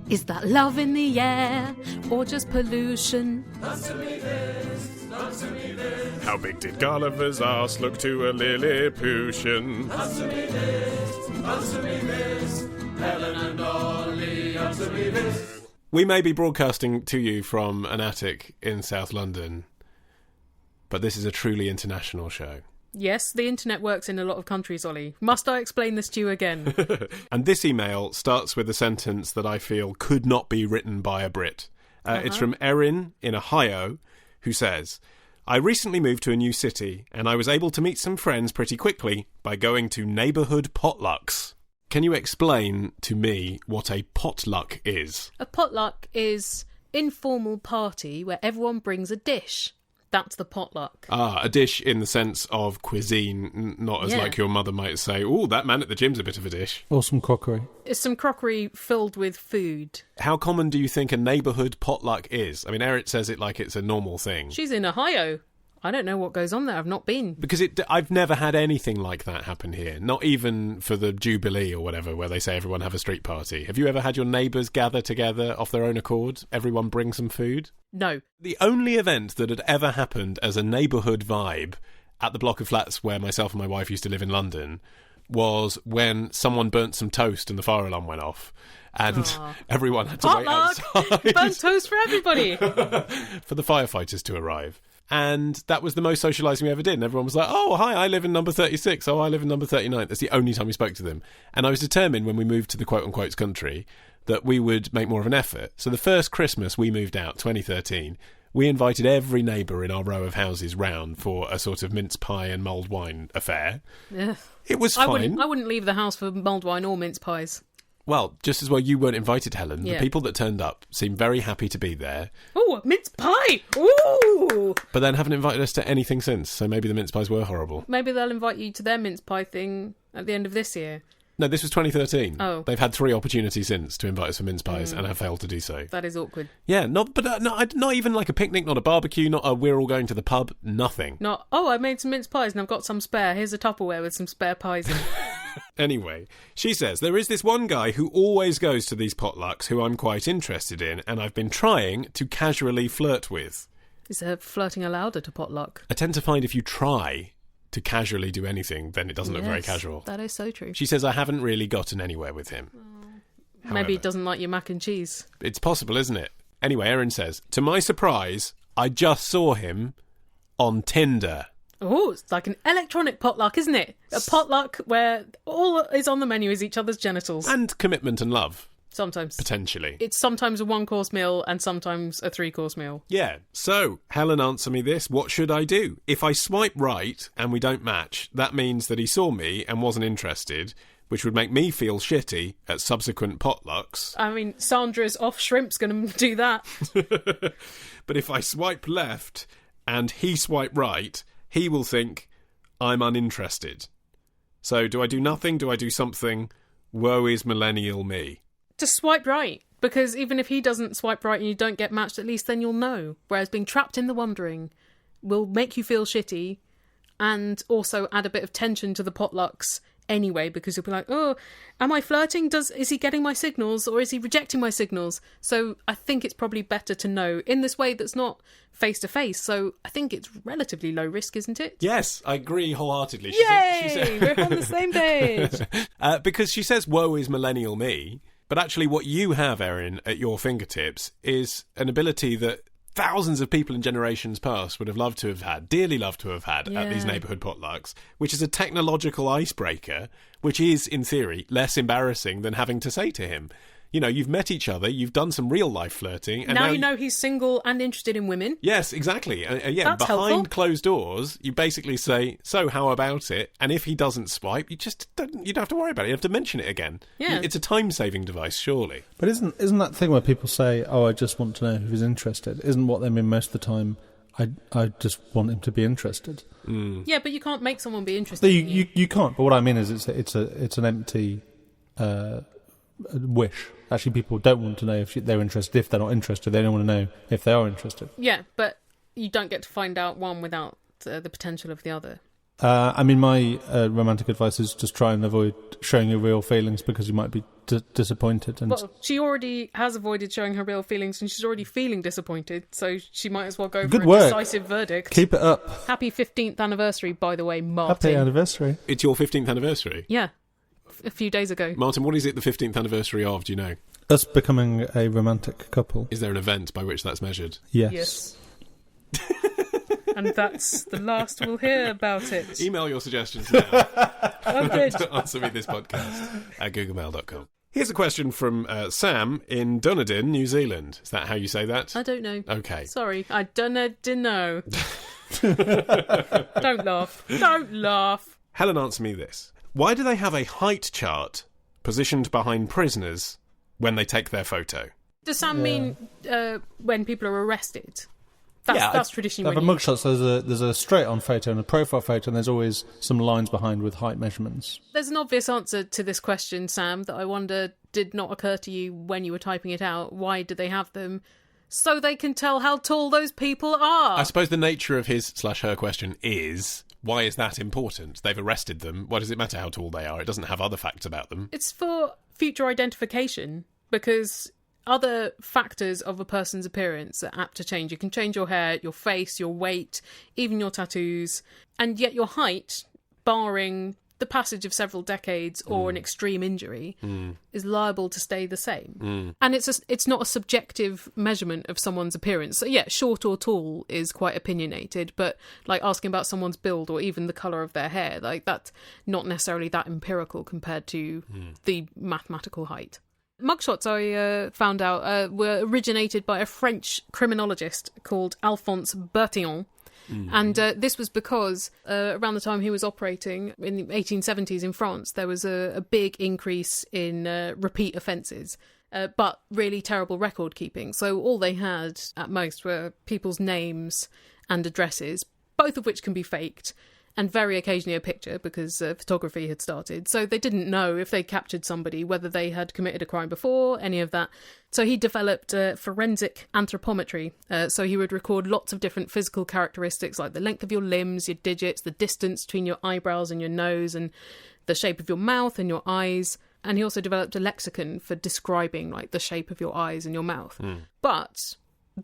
Is that love in the air or just pollution? Answer me this, answer me this. How big did Gulliver's arse look to a Lilliputian? Answer me this, Helen and Ollie, answer me this. We may be broadcasting to you from an attic in South London, but this is a truly international show. Yes, the internet works in a lot of countries, Ollie. Must I explain this to you again? And this email starts with a sentence that I feel could not be written by a Brit. It's from Erin in Ohio, who says, I recently moved to a new city, and I was able to meet some friends pretty quickly by going to neighbourhood potlucks. Can you explain to me what a potluck is? A potluck is informal party where everyone brings a dish. That's the potluck. Ah, a dish in the sense of cuisine, not as like your mother might say, oh, that man at the gym's a bit of a dish. Or some crockery. It's some crockery filled with food. How common do you think a neighbourhood potluck is? I mean, Erin says it like it's a normal thing. She's in Ohio. I don't know what goes on there. I've not been. Because I've never had anything like that happen here. Not even for the Jubilee or whatever, where they say everyone have a street party. Have you ever had your neighbours gather together off their own accord? Everyone bring some food? No. The only event that had ever happened as a neighbourhood vibe at the block of flats where myself and my wife used to live in London was when someone burnt some toast and the fire alarm went off. And everyone had to wait outside. Burnt toast for everybody. For the firefighters to arrive. And that was the most socialising we ever did. And everyone was like, oh, hi, I live in number 36. Oh, I live in number 39. That's the only time we spoke to them. And I was determined when we moved to the quote-unquote country that we would make more of an effort. So the first Christmas we moved out, 2013, we invited every neighbour in our row of houses round for a sort of mince pie and mulled wine affair. Yeah. It was fine. I wouldn't leave the house for mulled wine or mince pies. Well, just as well you weren't invited, Helen. Yeah. The people that turned up seemed very happy to be there. Oh, a mince pie! Ooh! But then haven't invited us to anything since, so maybe the mince pies were horrible. Maybe they'll invite you to their mince pie thing at the end of this year. No, this was 2013. Oh. They've had 3 opportunities since to invite us for mince pies and have failed to do so. That is awkward. Yeah, not even like a picnic, not a barbecue, not a we're all going to the pub, nothing. Not, oh, I made some mince pies and I've got some spare. Here's a Tupperware with some spare pies in. Anyway, she says, there is this one guy who always goes to these potlucks who I'm quite interested in and I've been trying to casually flirt with. Is flirting allowed at a potluck? I tend to find if you try to casually do anything, then it doesn't look very casual. That is so true. She says, I haven't really gotten anywhere with him. Maybe he doesn't like your mac and cheese. It's possible, isn't it? Anyway, Erin says, to my surprise, I just saw him on Tinder. Oh, it's like an electronic potluck, isn't it? A potluck where all is on the menu is each other's genitals. And commitment and love. Sometimes. Potentially. It's sometimes a 1-course meal and sometimes a 3-course meal. Yeah. So, Helen, answer me this. What should I do? If I swipe right and we don't match, that means that he saw me and wasn't interested, which would make me feel shitty at subsequent potlucks. I mean, Sandra's off shrimp's going to do that. But if I swipe left and he swipe right, he will think I'm uninterested. So do I do nothing? Do I do something? Woe is millennial me. Just swipe right. Because even if he doesn't swipe right and you don't get matched, at least then you'll know. Whereas being trapped in the wondering will make you feel shitty and also add a bit of tension to the potlucks anyway, because you'll be like, oh, am I flirting? Is he getting my signals or is he rejecting my signals? So I think it's probably better to know in this way that's not face to face. So I think it's relatively low risk, isn't it? Yes, I agree wholeheartedly. Yay! We're on the same page. Because she says, woe is millennial me. But actually what you have, Erin, at your fingertips is an ability that thousands of people in generations past would have loved to have had, dearly loved to have had at these neighbourhood potlucks, which is a technological icebreaker, which is, in theory, less embarrassing than having to say to him, you know, you've met each other, you've done some real life flirting. And now you know he's single and interested in women. Yes, exactly. That's behind helpful. closed doors, you basically say, so how about it? And if he doesn't swipe, you don't have to worry about it. You have to mention it again. Yeah. It's a time-saving device, surely. But isn't that thing where people say, oh, I just want to know if he's interested? Isn't what they mean most of the time, I just want him to be interested? Mm. Yeah, but you can't make someone be interested in you. You can't. But what I mean is it's an empty wish. Actually, people don't want to know if they're interested. If they're not interested, they don't want to know if they are interested. Yeah, but you don't get to find out one without the potential of the other. I mean, my romantic advice is just try and avoid showing your real feelings because you might be disappointed. And Well, she already has avoided showing her real feelings, and she's already feeling disappointed, so she might as well go Good for a work. decisive verdict. keep it up. Happy 15th anniversary, by the way, Martin. Happy anniversary. It's your 15th anniversary. Yeah, a few days ago. Martin, what is it the 15th anniversary of? Do you know? Us becoming a romantic couple. Is there an event by which that's measured? Yes. And that's the last we'll hear about it. Email your suggestions now Okay. to answer me this podcast at googlemail.com. Here's a question from Sam in Dunedin, New Zealand. Is that how you say that? I don't know. Okay. Sorry, I didn't know. Don't laugh. Don't laugh. Helen, answer me this. Why do they have a height chart positioned behind prisoners when they take their photo? Does Sam mean when people are arrested? That's traditionally Like when for mugshots, there's a straight-on photo and a profile photo, and there's always some lines behind with height measurements. There's an obvious answer to this question, Sam, that I wonder did not occur to you when you were typing it out. Why do they have them? So they can tell how tall those people are. I suppose the nature of his/her question is, why is that important? They've arrested them. Why does it matter how tall they are? It doesn't have other facts about them. It's for future identification, because other factors of a person's appearance are apt to change. You can change your hair, your face, your weight, even your tattoos, and yet your height, barring the passage of several decades or an extreme injury, is liable to stay the same. And it's not a subjective measurement of someone's appearance. So yeah, short or tall is quite opinionated, but like asking about someone's build or even the colour of their hair, like that's not necessarily that empirical compared to the mathematical height. Mugshots, I found out, were originated by a French criminologist called Alphonse Bertillon. And this was because around the time he was operating in the 1870s in France, there was a big increase in repeat offences, but really terrible record keeping. So all they had at most were people's names and addresses, both of which can be faked, and very occasionally a picture because photography had started. So they didn't know if they captured somebody, whether they had committed a crime before, any of that. So he developed forensic anthropometry. So he would record lots of different physical characteristics like the length of your limbs, your digits, the distance between your eyebrows and your nose, and the shape of your mouth and your eyes. And he also developed a lexicon for describing like the shape of your eyes and your mouth. But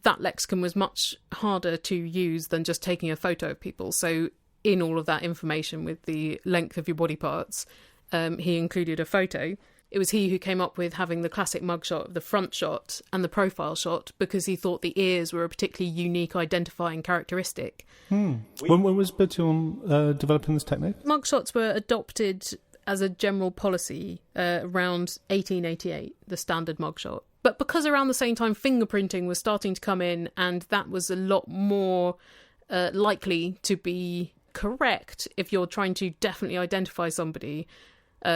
that lexicon was much harder to use than just taking a photo of people. So in all of that information with the length of your body parts, he included a photo. It was he who came up with having the classic mugshot of the front shot and the profile shot because he thought the ears were a particularly unique identifying characteristic. When was Bertillon developing this technique? Mugshots were adopted as a general policy around 1888, the standard mugshot. But because around the same time fingerprinting was starting to come in, and that was a lot more likely to be correct if you're trying to definitely identify somebody,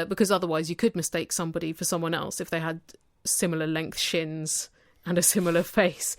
because otherwise you could mistake somebody for someone else if they had similar length shins and a similar face.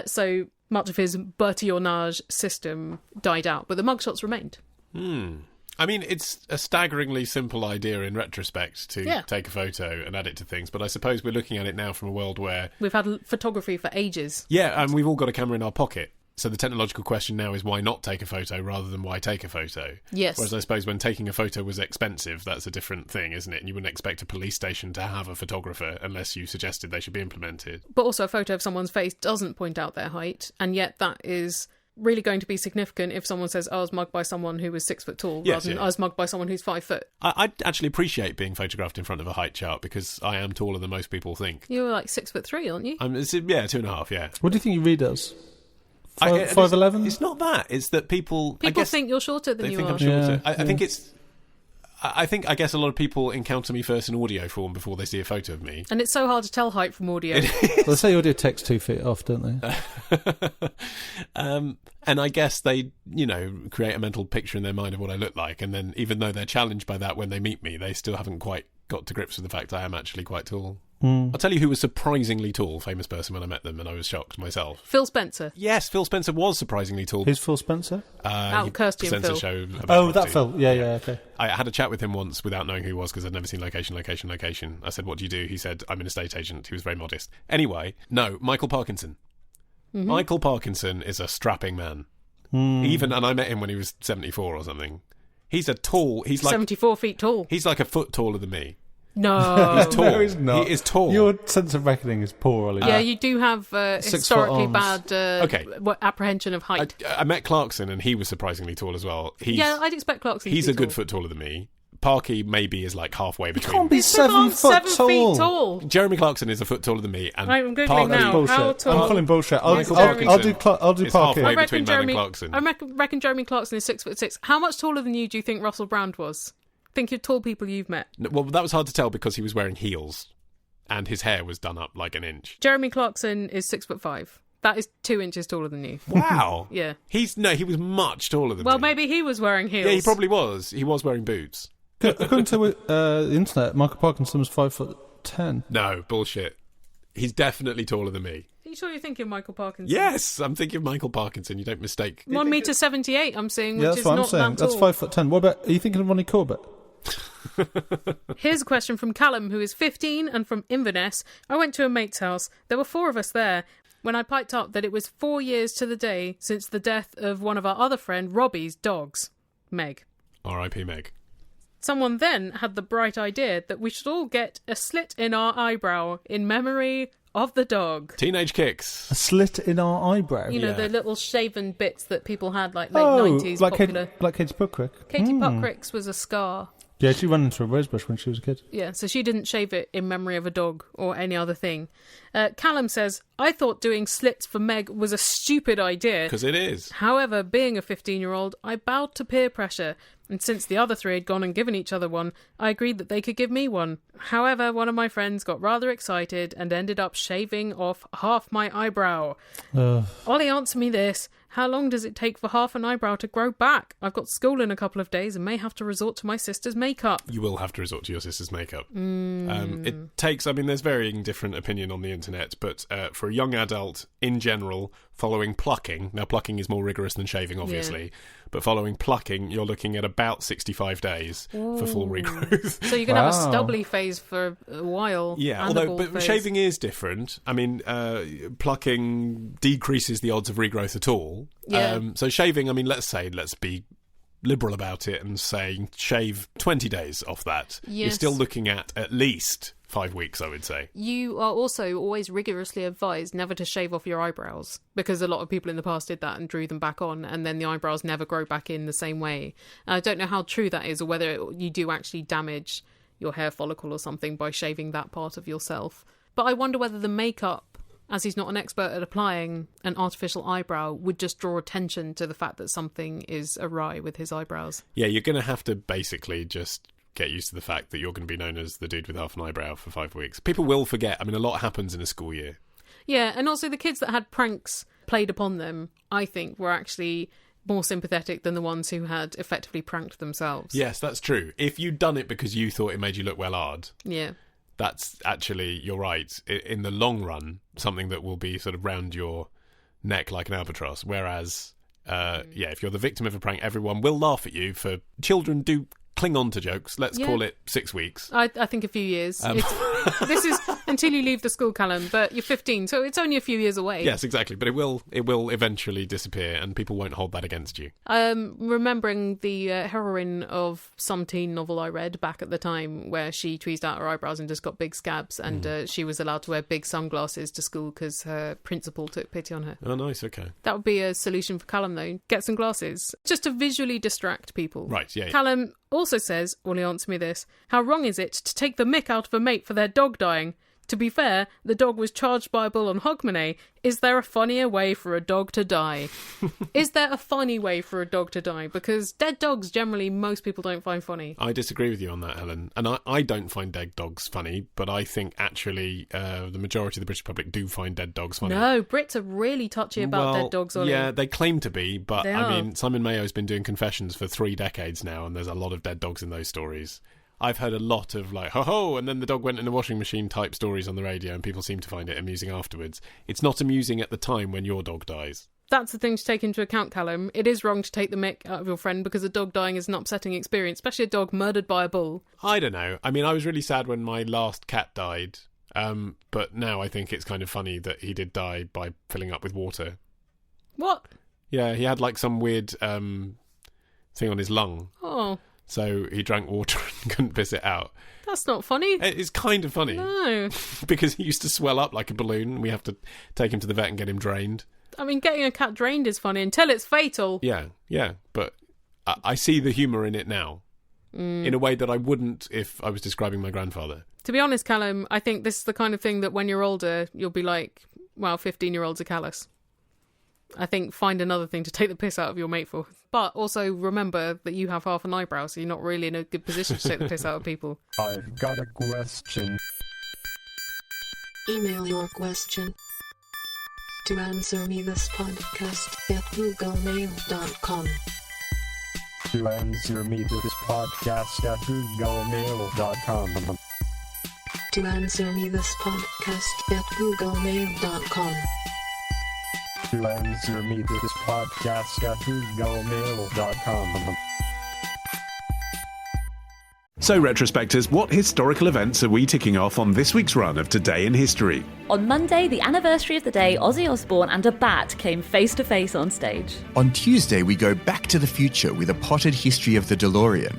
So much of his Bertillonage system died out, but the mugshots remained. I mean, it's a staggeringly simple idea in retrospect to take a photo and add it to things, but I suppose we're looking at it now from a world where we've had photography for ages. Yeah, and we've all got a camera in our pocket. So the technological question now is why not take a photo rather than why take a photo? Yes. Whereas I suppose when taking a photo was expensive, that's a different thing, isn't it? And you wouldn't expect a police station to have a photographer unless you suggested they should be implemented. But also a photo of someone's face doesn't point out their height, and yet that is really going to be significant if someone says, I was mugged by someone who was 6 foot tall, rather than I was mugged by someone who's 5 foot. I'd actually appreciate being photographed in front of a height chart because I am taller than most people think. You're like 6'3", aren't you? Yeah, 2.5, yeah. What do you think you read as? 5'11"? It's not that. It's that people think you're shorter than you are. I'm shorter. I think it's... I guess a lot of people encounter me first in audio form before they see a photo of me. And it's so hard to tell height from audio. They say audio takes 2 feet off, don't they? And I guess they, create a mental picture in their mind of what I look like. And then even though they're challenged by that when they meet me, they still haven't quite got to grips with the fact I am actually quite tall. I'll tell you who was surprisingly tall, famous person, when I met them, and I was shocked myself. Phil Spencer. Yes, Phil Spencer was surprisingly tall. Who's Phil Spencer? Kirsty and Phil. A show about that property. Phil. Yeah, okay. I had a chat with him once without knowing who he was because I'd never seen Location. I said, what do you do? He said, I'm an estate agent. He was very modest. Anyway, no, Michael Parkinson. Mm-hmm. Michael Parkinson is a strapping man. And I met him when he was 74 or something. He's like 74 feet tall. He's like a foot taller than me. No. He's tall. No, he's not. He is tall. Your sense of reckoning is poor, Ollie. Yeah, you do have historically bad apprehension of height. I met Clarkson, and he was surprisingly tall as well. I'd expect Clarkson He's to a be good tall. foot taller than me. Parky maybe is like halfway between. Can't be These people 7 aren't foot 7 tall. feet tall. Jeremy Clarkson is a foot taller than me, and I'm Googling Parky- now. Bullshit. How tall? I'm calling bullshit. Michael I'll Parkinson do is Parky. halfway between man and Clarkson. I reckon Jeremy Clarkson is 6'6". How much taller than you do you think Russell Brand was? Think of tall people you've met. Well, that was hard to tell because he was wearing heels, and his hair was done up like an inch. Jeremy Clarkson is 6'5". That is 2 inches taller than you. Wow. Yeah. He was much taller than me. Well, maybe he was wearing heels. Yeah, he probably was. He was wearing boots. According to the internet, Michael Parkinson was 5'10". No, bullshit. He's definitely taller than me. Are you sure you're thinking Michael Parkinson? Yes, I'm thinking of Michael Parkinson. You don't mistake. 1.78 I'm seeing, which Yeah, that's is what I'm not saying. that That's tall. 5'10". What about? Are you thinking of Ronnie Corbett? Here's a question from Callum, who is 15 and from Inverness. I went to a mate's house. There were 4 of us there. When I piped up that it was 4 years to the day since the death of one of our other friend Robbie's dogs, Meg. R.I.P. Meg. Someone then had the bright idea that we should all get a slit in our eyebrow in memory of the dog. Teenage kicks. A slit in our eyebrow. You know, Yeah. the little shaven bits that people had, like late 90s like popular. like Katie Puckrick. Katie Puckrick's was a scar. Yeah, she ran into a rosebush when she was a kid. Yeah, so she didn't shave it in memory of a dog or any other thing. Callum says, I thought doing slits for Meg was a stupid idea. Because it is. However, being a 15-year-old, I bowed to peer pressure, and since the other 3 had gone and given each other one, I agreed that they could give me one. However, one of my friends got rather excited and ended up shaving off half my eyebrow. Ollie, answer me this. How long does it take for half an eyebrow to grow back? I've got school in a couple of days and may have to resort to my sister's makeup. You will have to resort to your sister's makeup. It takes, there's varying different opinion on the internet, but for a young adult, in general, following plucking, now plucking is more rigorous than shaving, obviously, but following plucking, you're looking at about 65 days for full regrowth. So you're going to have a stubbly phase for a while. Yeah, and a although bald phase. shaving is different. I mean, plucking decreases the odds of regrowth at all. Yeah. So shaving, let's be liberal about it and say shave 20 days off that. Yes. You're still looking at least 5 weeks, I would say. You are also always rigorously advised never to shave off your eyebrows, because a lot of people in the past did that and drew them back on, and then the eyebrows never grow back in the same way. I don't know how true that is, or whether you do actually damage your hair follicle or something by shaving that part of yourself. But I wonder whether the makeup, as he's not an expert at applying an artificial eyebrow, would just draw attention to the fact that something is awry with his eyebrows. Yeah, you're going to have to basically just get used to the fact that you're going to be known as the dude with half an eyebrow for 5 weeks. People will forget. A lot happens in a school year. Yeah, and also the kids that had pranks played upon them, I think, were actually more sympathetic than the ones who had effectively pranked themselves. Yes, that's true. If you'd done it because you thought it made you look well hard, Yeah. that's actually, you're right, in the long run, something that will be sort of round your neck like an albatross. Whereas, if you're the victim of a prank, everyone will laugh at you. For children do cling on to jokes. Let's call it 6 weeks. I think a few years. This is until you leave the school, Callum, but you're 15, so it's only a few years away. Yes, exactly. But it will eventually disappear, and people won't hold that against you. Remembering the heroine of some teen novel I read back at the time, where she tweezed out her eyebrows and just got big scabs, and she was allowed to wear big sunglasses to school because her principal took pity on her. Oh, nice, okay. That would be a solution for Callum, though. Get some glasses. Just to visually distract people. Right, yeah. Callum also says, Ollie, answer me this, how wrong is it to take the mick out of a mate for their dog dying? To be fair, the dog was charged by a bull on Hogmanay. Is there a funnier way for a dog to die? Is there a funny way for a dog to die? Because dead dogs, generally, most people don't find funny. I disagree with you on that, Helen. And I don't find dead dogs funny, but I think actually the majority of the British public do find dead dogs funny. No, Brits are really touchy about dead dogs, Ollie. Yeah, they claim to be, but They I are. mean, Simon Mayo's been doing confessions for 3 decades now, and there's a lot of dead dogs in those stories. I've heard a lot of like, ho-ho, and then the dog went in the washing machine type stories on the radio, and people seem to find it amusing afterwards. It's not amusing at the time when your dog dies. That's the thing to take into account, Callum. It is wrong to take the mick out of your friend because a dog dying is an upsetting experience, especially a dog murdered by a bull. I don't know. I mean, I was really sad when my last cat died, but now I think it's kind of funny that he did die by filling up with water. What? Yeah, he had like some weird thing on his lung. Oh. so he drank water and couldn't piss it out. That's not funny. It's kind of funny. No. Because he used to swell up like a balloon, and we have to take him to the vet and get him drained. I mean, getting a cat drained is funny until it's fatal. Yeah, but I see the humour in it now. In a way that I wouldn't if I was describing my grandfather. To be honest, Callum, I think this is the kind of thing that when you're older, you'll be like, well, 15-year-olds are callous. I think find another thing to take the piss out of your mate for. But also remember that you have half an eyebrow, so you're not really in a good position to take the piss out of people. I've got a question. Email your question to answer me this podcast at googlemail.com. To answer me to this podcast at googlemail.com. To answer me this podcast at googlemail.com. To answer me to this podcast at googlemail.com. So, retrospectors, what historical events are we ticking off on this week's run of Today in History? On Monday, the anniversary of the day Ozzy Osbourne and a bat came face to face on stage. On Tuesday, we go back to the future with a potted history of the DeLorean.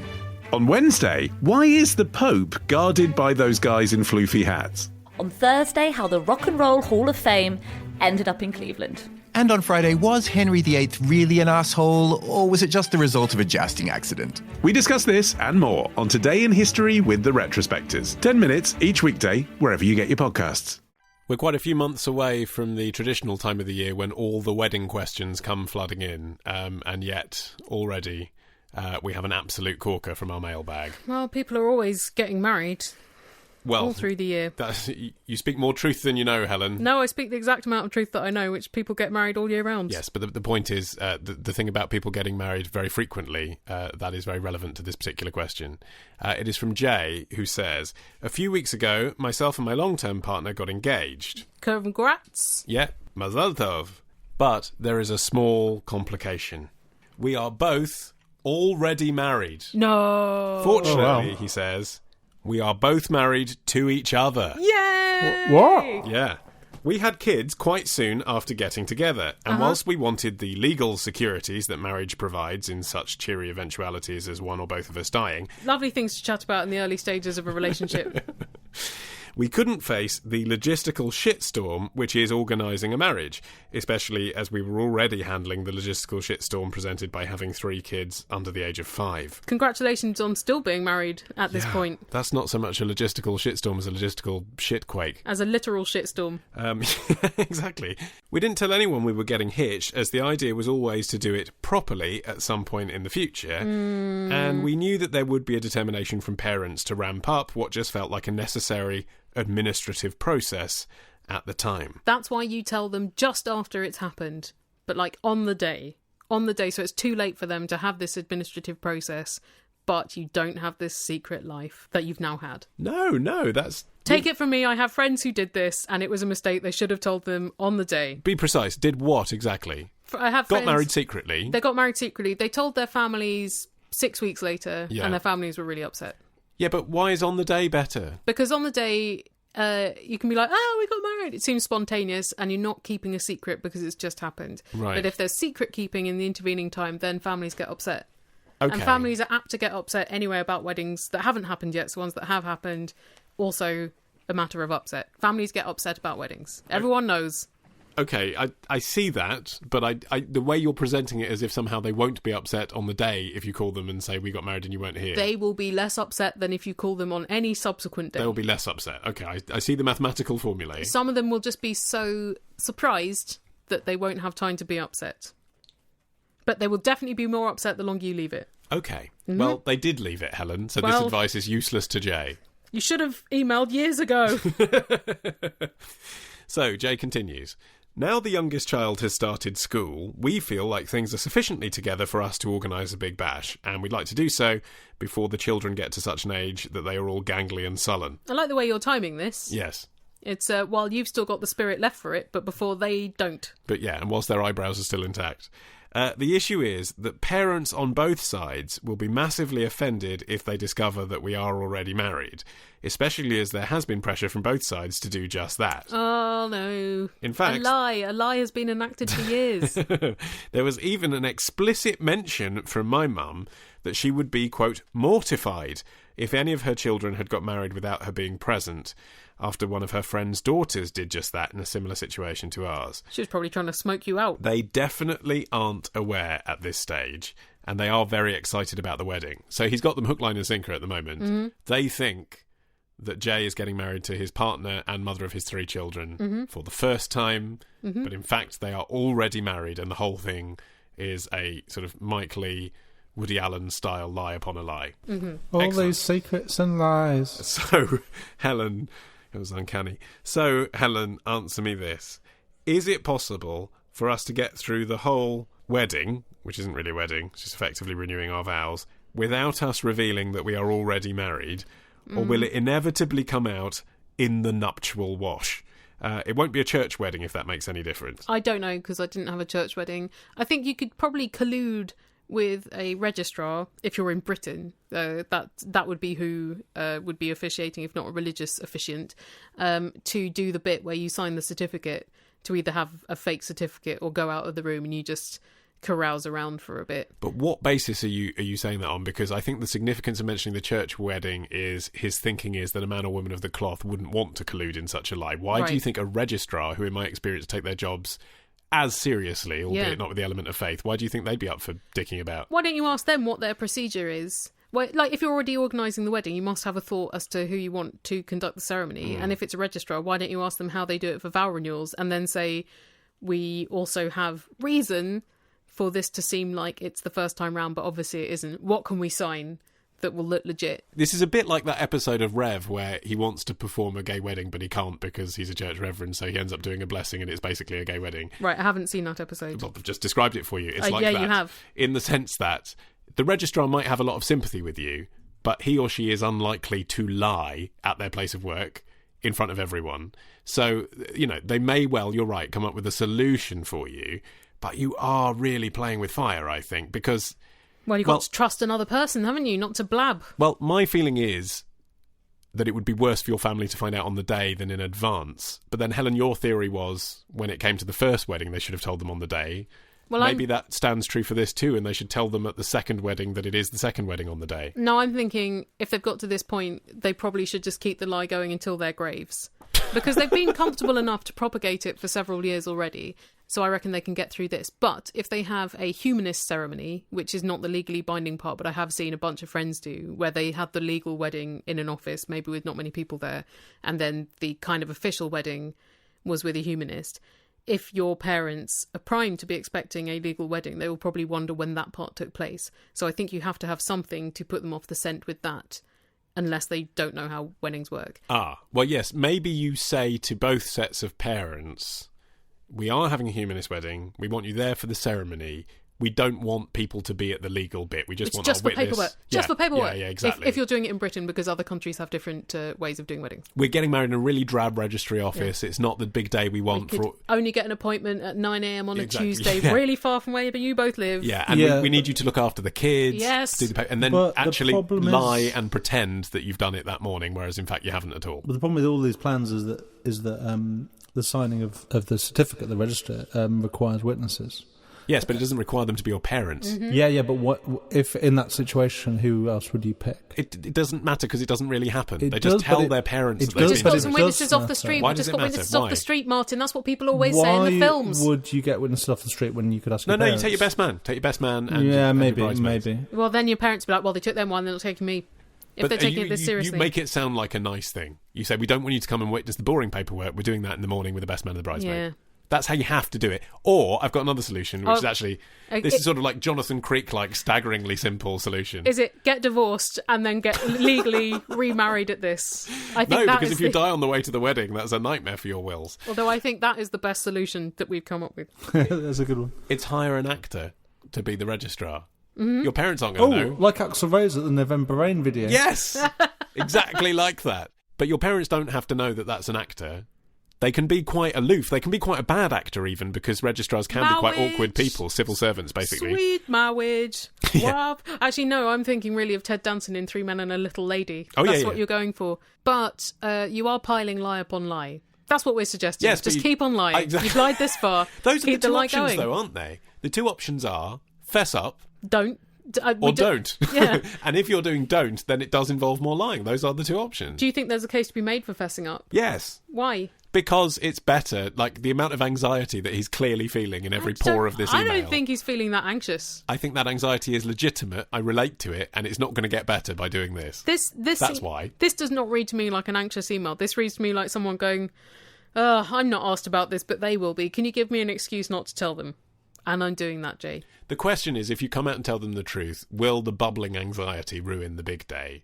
On Wednesday, why is the Pope guarded by those guys in floofy hats? On Thursday, how the Rock and Roll Hall of Fame ended up in Cleveland. And on Friday, was Henry VIII really an asshole, or was it just the result of a jousting accident? We discuss this and more on Today in History with the Retrospectors. 10 minutes each weekday, wherever you get your podcasts. We're quite a few months away from the traditional time of the year when all the wedding questions come flooding in, and yet already we have an absolute corker from our mailbag. Well, people are always getting married. Well, all through the year. You speak more truth than you know, Helen. No, I speak the exact amount of truth that I know, which people get married all year round. Yes, but the point is, the thing about people getting married very frequently, that is very relevant to this particular question. It is from Jay, who says, a few weeks ago, myself and my long-term partner got engaged. Congrats. Yeah, Mazal Tov. But there is a small complication. We are both already married. No. Fortunately, he says, we are both married to each other. Yay! What? Yeah. We had kids quite soon after getting together, and whilst we wanted the legal securities that marriage provides in such cheery eventualities as one or both of us dying... Lovely things to chat about in the early stages of a relationship. We couldn't face the logistical shitstorm which is organising a marriage, especially as we were already handling the logistical shitstorm presented by having 3 kids under the age of 5. Congratulations on still being married at this point. That's not so much a logistical shitstorm as a logistical shitquake. As a literal shitstorm. Exactly. We didn't tell anyone we were getting hitched, as the idea was always to do it properly at some point in the future, and we knew that there would be a determination from parents to ramp up what just felt like a necessary administrative process at the time. That's why you tell them just after it's happened, but like on the day, so it's too late for them to have this administrative process, but you don't have this secret life that you've now had. No, that's... Take it from me, I have friends who did this, and it was a mistake. They should have told them on the day. Be precise, did what exactly? I have Got friends, married secretly. They got married secretly. They told their families 6 weeks later, and their families were really upset. Yeah, but why is on the day better? Because on the day, you can be like, oh, we got married. It seems spontaneous, and you're not keeping a secret because it's just happened. Right. But if there's secret keeping in the intervening time, then families get upset. Okay. And families are apt to get upset anyway about weddings that haven't happened yet. So ones that have happened, also a matter of upset. Families get upset about weddings. Everyone knows. Okay, I see that, but I the way you're presenting it as if somehow they won't be upset on the day if you call them and say we got married and you weren't here. They will be less upset than if you call them on any subsequent day. They will be less upset. Okay, I see the mathematical formulae. Some of them will just be so surprised that they won't have time to be upset. But they will definitely be more upset the longer you leave it. Okay. Well, they did leave it, Helen, so this advice is useless to Jay. You should have emailed years ago. So, Jay continues. Now the youngest child has started school, we feel like things are sufficiently together for us to organise a big bash, and we'd like to do so before the children get to such an age that they are all gangly and sullen. I like the way you're timing this. Yes. It's, while you've still got the spirit left for it, but before they don't. But yeah, and whilst their eyebrows are still intact. The issue is that parents on both sides will be massively offended if they discover that we are already married, especially as there has been pressure from both sides to do just that. Oh, no. In fact... A lie has been enacted for years. There was even an explicit mention from my mum that she would be, quote, mortified if any of her children had got married without her being present, after one of her friend's daughters did just that in a similar situation to ours. She was probably trying to smoke you out. They definitely aren't aware at this stage, and they are very excited about the wedding. So he's got them hook, line and sinker at the moment. Mm-hmm. They think that Jay is getting married to his partner and mother of his 3 children for the first time, but in fact they are already married, and the whole thing is a sort of Mike Lee, Woody Allen-style lie upon a lie. All Excellent. these secrets and lies. So, Helen... It was uncanny. So, Helen, answer me this. Is it possible for us to get through the whole wedding, which isn't really a wedding, it's just effectively renewing our vows, without us revealing that we are already married? Or will it inevitably come out in the nuptial wash? It won't be a church wedding, if that makes any difference. I don't know, because I didn't have a church wedding. I think you could probably collude with a registrar if you're in Britain. That would be who would be officiating, if not a religious officiant, to do the bit where you sign the certificate, to either have a fake certificate or go out of the room and you just carouse around for a bit. But what basis are you saying that on? Because I think the significance of mentioning the church wedding is his thinking is that a man or woman of the cloth wouldn't want to collude in such a lie. Why do you think a registrar, who in my experience take their jobs as seriously, albeit not with the element of faith, why do you think they'd be up for dicking about? Why don't you ask them what their procedure is? Well, like, if you're already organising the wedding, you must have a thought as to who you want to conduct the ceremony. And if it's a registrar, why don't you ask them how they do it for vow renewals, and then say, we also have reason for this to seem like it's the first time round, but obviously it isn't. What can we sign that will look legit? This is a bit like that episode of Rev where he wants to perform a gay wedding, but he can't because he's a church reverend, so he ends up doing a blessing and it's basically a gay wedding. Right, I haven't seen that episode. I've just described it for you. It's like yeah, that. you have. In the sense that the registrar might have a lot of sympathy with you, but he or she is unlikely to lie at their place of work in front of everyone. So, they may well, you're right, come up with a solution for you, but you are really playing with fire, I think, because... Well, you've got to trust another person, haven't you? Not to blab. Well, my feeling is that it would be worse for your family to find out on the day than in advance. But then, Helen, your theory was when it came to the first wedding, they should have told them on the day. Well, maybe that stands true for this too, and they should tell them at the second wedding that it is the second wedding on the day. No, I'm thinking if they've got to this point, they probably should just keep the lie going until their graves. Because they've been comfortable enough to propagate it for several years already. So I reckon they can get through this. But if they have a humanist ceremony, which is not the legally binding part, but I have seen a bunch of friends do, where they had the legal wedding in an office, maybe with not many people there, and then the kind of official wedding was with a humanist. If your parents are primed to be expecting a legal wedding, they will probably wonder when that part took place. So I think you have to have something to put them off the scent with that, unless they don't know how weddings work. Well, yes, maybe you say to both sets of parents, we are having a humanist wedding, we want you there for the ceremony, we don't want people to be at the legal bit, we just want our witness. Paperwork. Just for paperwork. Yeah, exactly. If you're doing it in Britain, because other countries have different ways of doing weddings. We're getting married in a really drab registry office, it's not the big day we want. We could only get an appointment at 9 a.m. on a Tuesday, yeah. really far from where you both live. Yeah, and we need you to look after the kids, yes, do the and then actually lie and pretend that you've done it that morning, whereas in fact you haven't at all. But the problem with all these plans is that the signing of the certificate, the register, requires witnesses. Yes, but it doesn't require them to be your parents. Mm-hmm. Yeah, but what if in that situation, who else would you pick? It doesn't matter because it doesn't really happen. They does, just tell their parents that We've they've just been got some witnesses off the street. Why We've does just it got matter? witnesses Why? off the street, Martin. That's what people always say in the films. Why would you get witnesses off the street when you could ask your No, parents? you take your best man. Take your best man and maybe. Well, then your parents will be like, well, they took them one, they're not taking me. If they're taking this seriously. You make it sound like a nice thing. You say, we don't want you to come and witness the boring paperwork. We're doing that in the morning with the best man and the bridesmaid. Yeah. That's how you have to do it. Or I've got another solution, which is actually... This is sort of like Jonathan Creek-like, staggeringly simple solution. Is it get divorced and then get legally remarried at this? I think because if you die on the way to the wedding, that's a nightmare for your wills. Although I think that is the best solution that we've come up with. That's a good one. It's hire an actor to be the registrar. Mm-hmm. Your parents aren't going to know. Like Axl Rose at the November Rain video. Yes! Exactly like that. But your parents don't have to know that that's an actor. They can be quite aloof. They can be quite a bad actor even, because registrars can be quite awkward people, civil servants basically. Sweet marriage. Yeah. Actually, no, I'm thinking really of Ted Danson in Three Men and a Little Lady. Oh, That's yeah, what yeah. you're going for. But you are piling lie upon lie. That's what we're suggesting. Yes, just but keep on lying. Exactly. You've lied this far. Those keep are the two lie options, going. though, aren't they? The two options are fess up Don't. or don't. Yeah. And if you're doing don't, then it does involve more lying. Those are the two options. Do you think there's a case to be made for fessing up? Yes. Why? Because it's better, like the amount of anxiety that he's clearly feeling in every pore of this email. I don't think he's feeling that anxious. I think that anxiety is legitimate. I relate to it, and it's not going to get better by doing this. That's why. This does not read to me like an anxious email. This reads to me like someone going, I'm not asked about this, but they will be. Can you give me an excuse not to tell them? And I'm doing that, Jay. The question is, if you come out and tell them the truth, will the bubbling anxiety ruin the big day?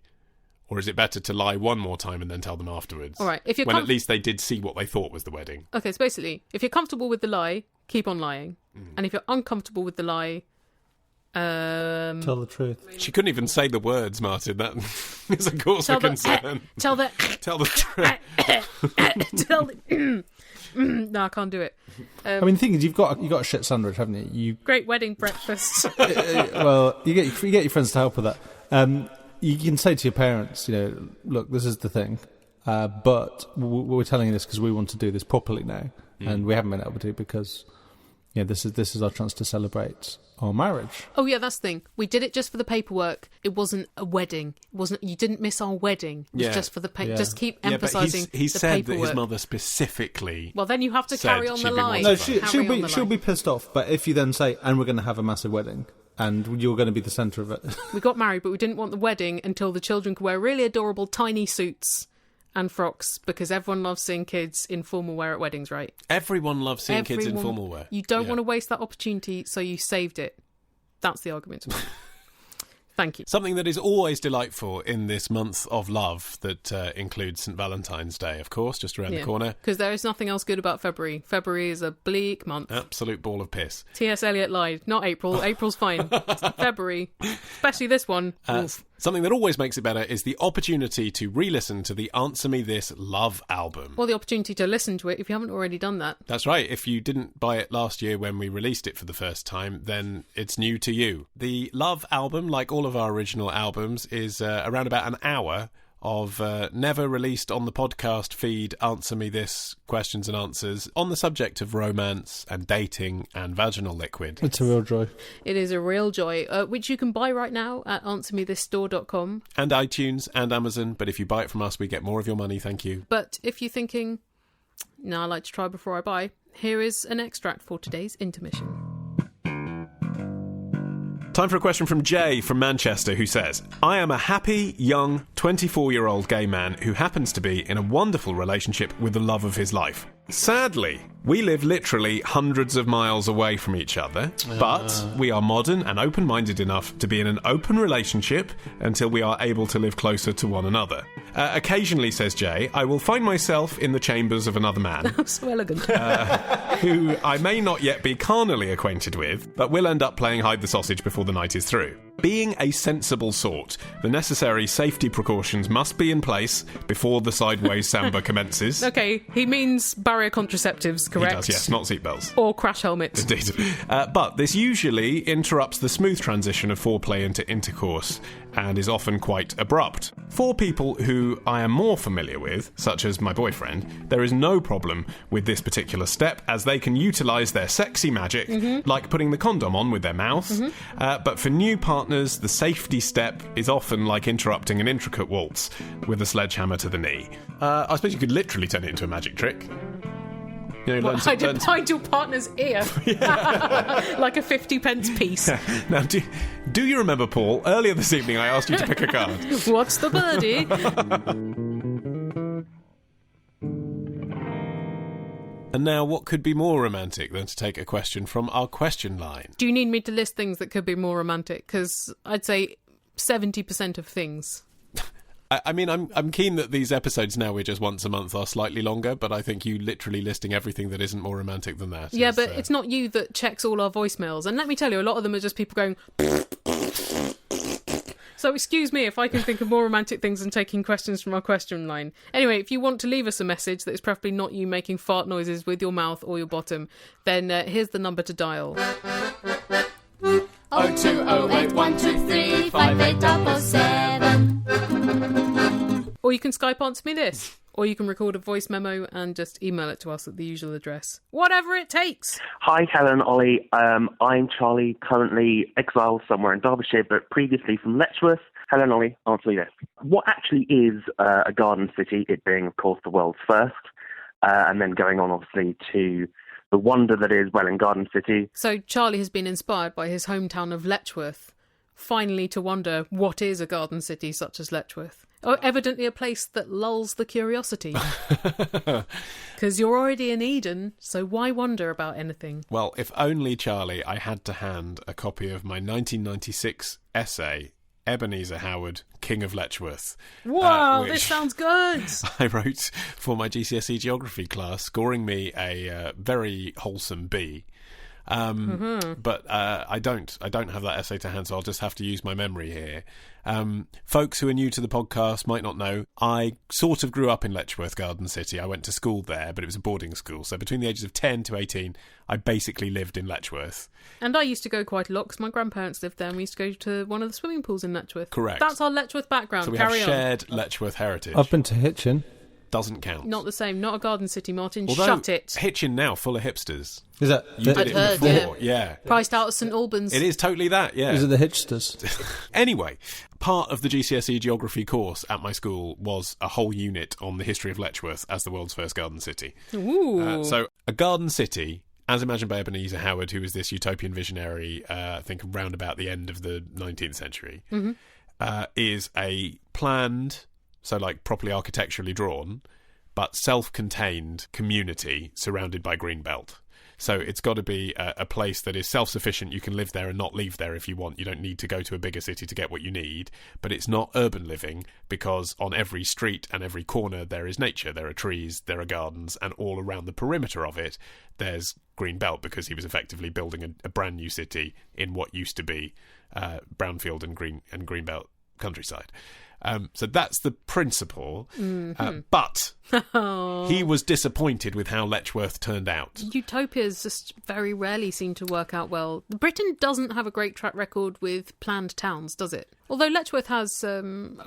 Or is it better to lie one more time and then tell them afterwards? All right. If you're when at least they did see what they thought was the wedding. Okay, so basically, if you're comfortable with the lie, keep on lying. And if you're uncomfortable with the lie, Tell the truth. She couldn't even say the words, Martin. That is a cause of concern. Tell the truth. No, I can't do it. I mean, the thing is, you've got a shit sandwich, haven't you? Great wedding breakfast. Well, you get your friends to help with that. You can say to your parents, look, this is the thing, but we're telling you this because we want to do this properly now, and we haven't been able to because, this is our chance to celebrate our marriage. Oh yeah, that's the thing. We did it just for the paperwork. It wasn't a wedding. It wasn't. You didn't miss our wedding. It was just for the paper. Just keep emphasising he the said paperwork. that his mother specifically. Well, then you have to carry on the line. No, she'll be pissed off. But if you then say, and we're going to have a massive wedding, and you're going to be the centre of it. We got married, but we didn't want the wedding until the children could wear really adorable tiny suits and frocks, because everyone loves seeing kids in formal wear at weddings, right? Everyone loves seeing kids in formal wear. You don't want to waste that opportunity, so you saved it. That's the argument. Thank you. Something that is always delightful in this month of love that includes St. Valentine's Day, of course, just around the corner. Because there is nothing else good about February. February is a bleak month. Absolute ball of piss. T.S. Eliot lied. Not April. April's fine. It's February. Especially this one. Something that always makes it better is the opportunity to re-listen to the Answer Me This Love album. Well, the opportunity to listen to it if you haven't already done that. That's right. If you didn't buy it last year when we released it for the first time, then it's new to you. The Love album, like all of our original albums, is around about an hour of never released on the podcast feed Answer Me This questions and answers on the subject of romance and dating and vaginal liquid. It's a real joy. It is a real joy, which you can buy right now at answermethisstore.com. And iTunes and Amazon, but if you buy it from us, we get more of your money, thank you. But if you're thinking, no, I like to try before I buy, here is an extract for today's intermission. Time for a question from Jay from Manchester, who says, I am a happy, young, 24-year-old gay man who happens to be in a wonderful relationship with the love of his life. Sadly, we live literally hundreds of miles away from each other, but we are modern and open-minded enough to be in an open relationship until we are able to live closer to one another. Occasionally, says Jay, I will find myself in the chambers of another man. So elegant. Who I may not yet be carnally acquainted with, but will end up playing hide the sausage before the night is through. Being a sensible sort, the necessary safety precautions must be in place before the sideways samba commences. Okay, he means barrier contraceptives, correct? He does, yes, not seatbelts. Or crash helmets. Indeed. But this usually interrupts the smooth transition of foreplay into intercourse and is often quite abrupt. For people who I am more familiar with, such as my boyfriend, there is no problem with this particular step, as they can utilise their sexy magic, like putting the condom on with their mouth. But for new partners, the safety step is often like interrupting an intricate waltz with a sledgehammer to the knee. I suppose you could literally turn it into a magic trick. Hide your partner's ear. Like a 50p piece. Now, do you remember, Paul, earlier this evening I asked you to pick a card? What's the birdie? And now, what could be more romantic than to take a question from our question line? Do you need me to list things that could be more romantic? Because I'd say 70% of things. I mean, I'm keen that these episodes now, we're just once a month, are slightly longer, but I think you literally listing everything that isn't more romantic than that. Yeah, but it's not you that checks all our voicemails. And let me tell you, a lot of them are just people going... So excuse me if I can think of more romantic things than taking questions from our question line. Anyway, if you want to leave us a message that is preferably not you making fart noises with your mouth or your bottom, then here's the number to dial. 02081235877. Or you can Skype answer me this. Or you can record a voice memo and just email it to us at the usual address. Whatever it takes. Hi, Helen, Ollie. I'm Charlie, currently exiled somewhere in Derbyshire, but previously from Letchworth. Helen, Ollie, answer me this. What actually is a garden city, it being, of course, the world's first, and then going on, obviously, to the wonder that is Welwyn Garden City? So Charlie has been inspired by his hometown of Letchworth, finally to wonder what is a garden city such as Letchworth. Oh, evidently a place that lulls the curiosity. Because you're already in Eden, so why wonder about anything? Well, if only, Charlie, I had to hand a copy of my 1996 essay, Ebenezer Howard, King of Letchworth. Wow, which this sounds good! I wrote for my GCSE geography class, scoring me a very wholesome B. But I don't have that essay to hand, so I'll just have to use my memory here. Folks who are new to the podcast might not know, I sort of grew up in Letchworth Garden City. I went to school there, but it was a boarding school. So between the ages of 10 to 18, I basically lived in Letchworth. And I used to go quite a lot because my grandparents lived there and we used to go to one of the swimming pools in Letchworth. Correct. That's our Letchworth background. So we Carry have on. shared Letchworth heritage. I've been to Hitchin. Doesn't count. Not the same. Not a garden city, Martin. Although, Shut it. Hitchin now, full of hipsters. Is that? You did it heard, before, yeah. Priced out of St Albans. It is totally that, yeah. Is it the Hitchsters? Anyway, part of the GCSE geography course at my school was a whole unit on the history of Letchworth as the world's first garden city. Ooh. So a garden city, as imagined by Ebenezer Howard, who was this utopian visionary, I think around about the end of the 19th century, is a planned, so like properly architecturally drawn, but self-contained community surrounded by green belt. So it's got to be a place that is self-sufficient. You can live there and not leave there if you want. You don't need to go to a bigger city to get what you need. But it's not urban living, because on every street and every corner there is nature. There are trees, there are gardens, and all around the perimeter of it there's green belt, because he was effectively building a brand new city in what used to be brownfield and green belt countryside. So that's the principle. But he was disappointed with how Letchworth turned out. Utopias just very rarely seem to work out well. Britain doesn't have a great track record with planned towns, does it? Although Letchworth has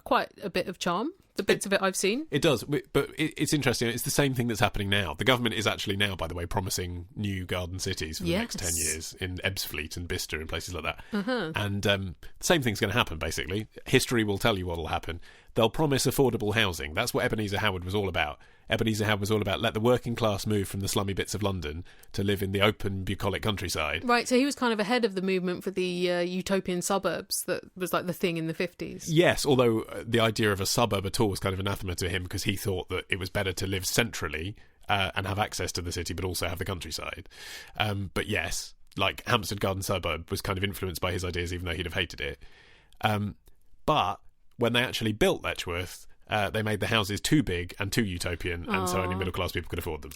quite a bit of charm. The bits of it I've seen. It does, but it's interesting. It's the same thing that's happening now. The government is actually now, by the way, promising new garden cities for the next 10 years in Ebbsfleet and Bicester and places like that. And the same thing's going to happen, basically. History will tell you what will happen. They'll promise affordable housing. That's what Ebenezer Howard was all about. Ebenezer Howard was all about let the working class move from the slummy bits of London to live in the open, bucolic countryside. Right, so he was kind of ahead of the movement for the utopian suburbs that was like the thing in the 50s. Yes, although the idea of a suburb at all was kind of anathema to him, because he thought that it was better to live centrally and have access to the city but also have the countryside. But yes, like Hampstead Garden Suburb was kind of influenced by his ideas, even though he'd have hated it. But when they actually built Letchworth, they made the houses too big and too utopian, and so only middle-class people could afford them.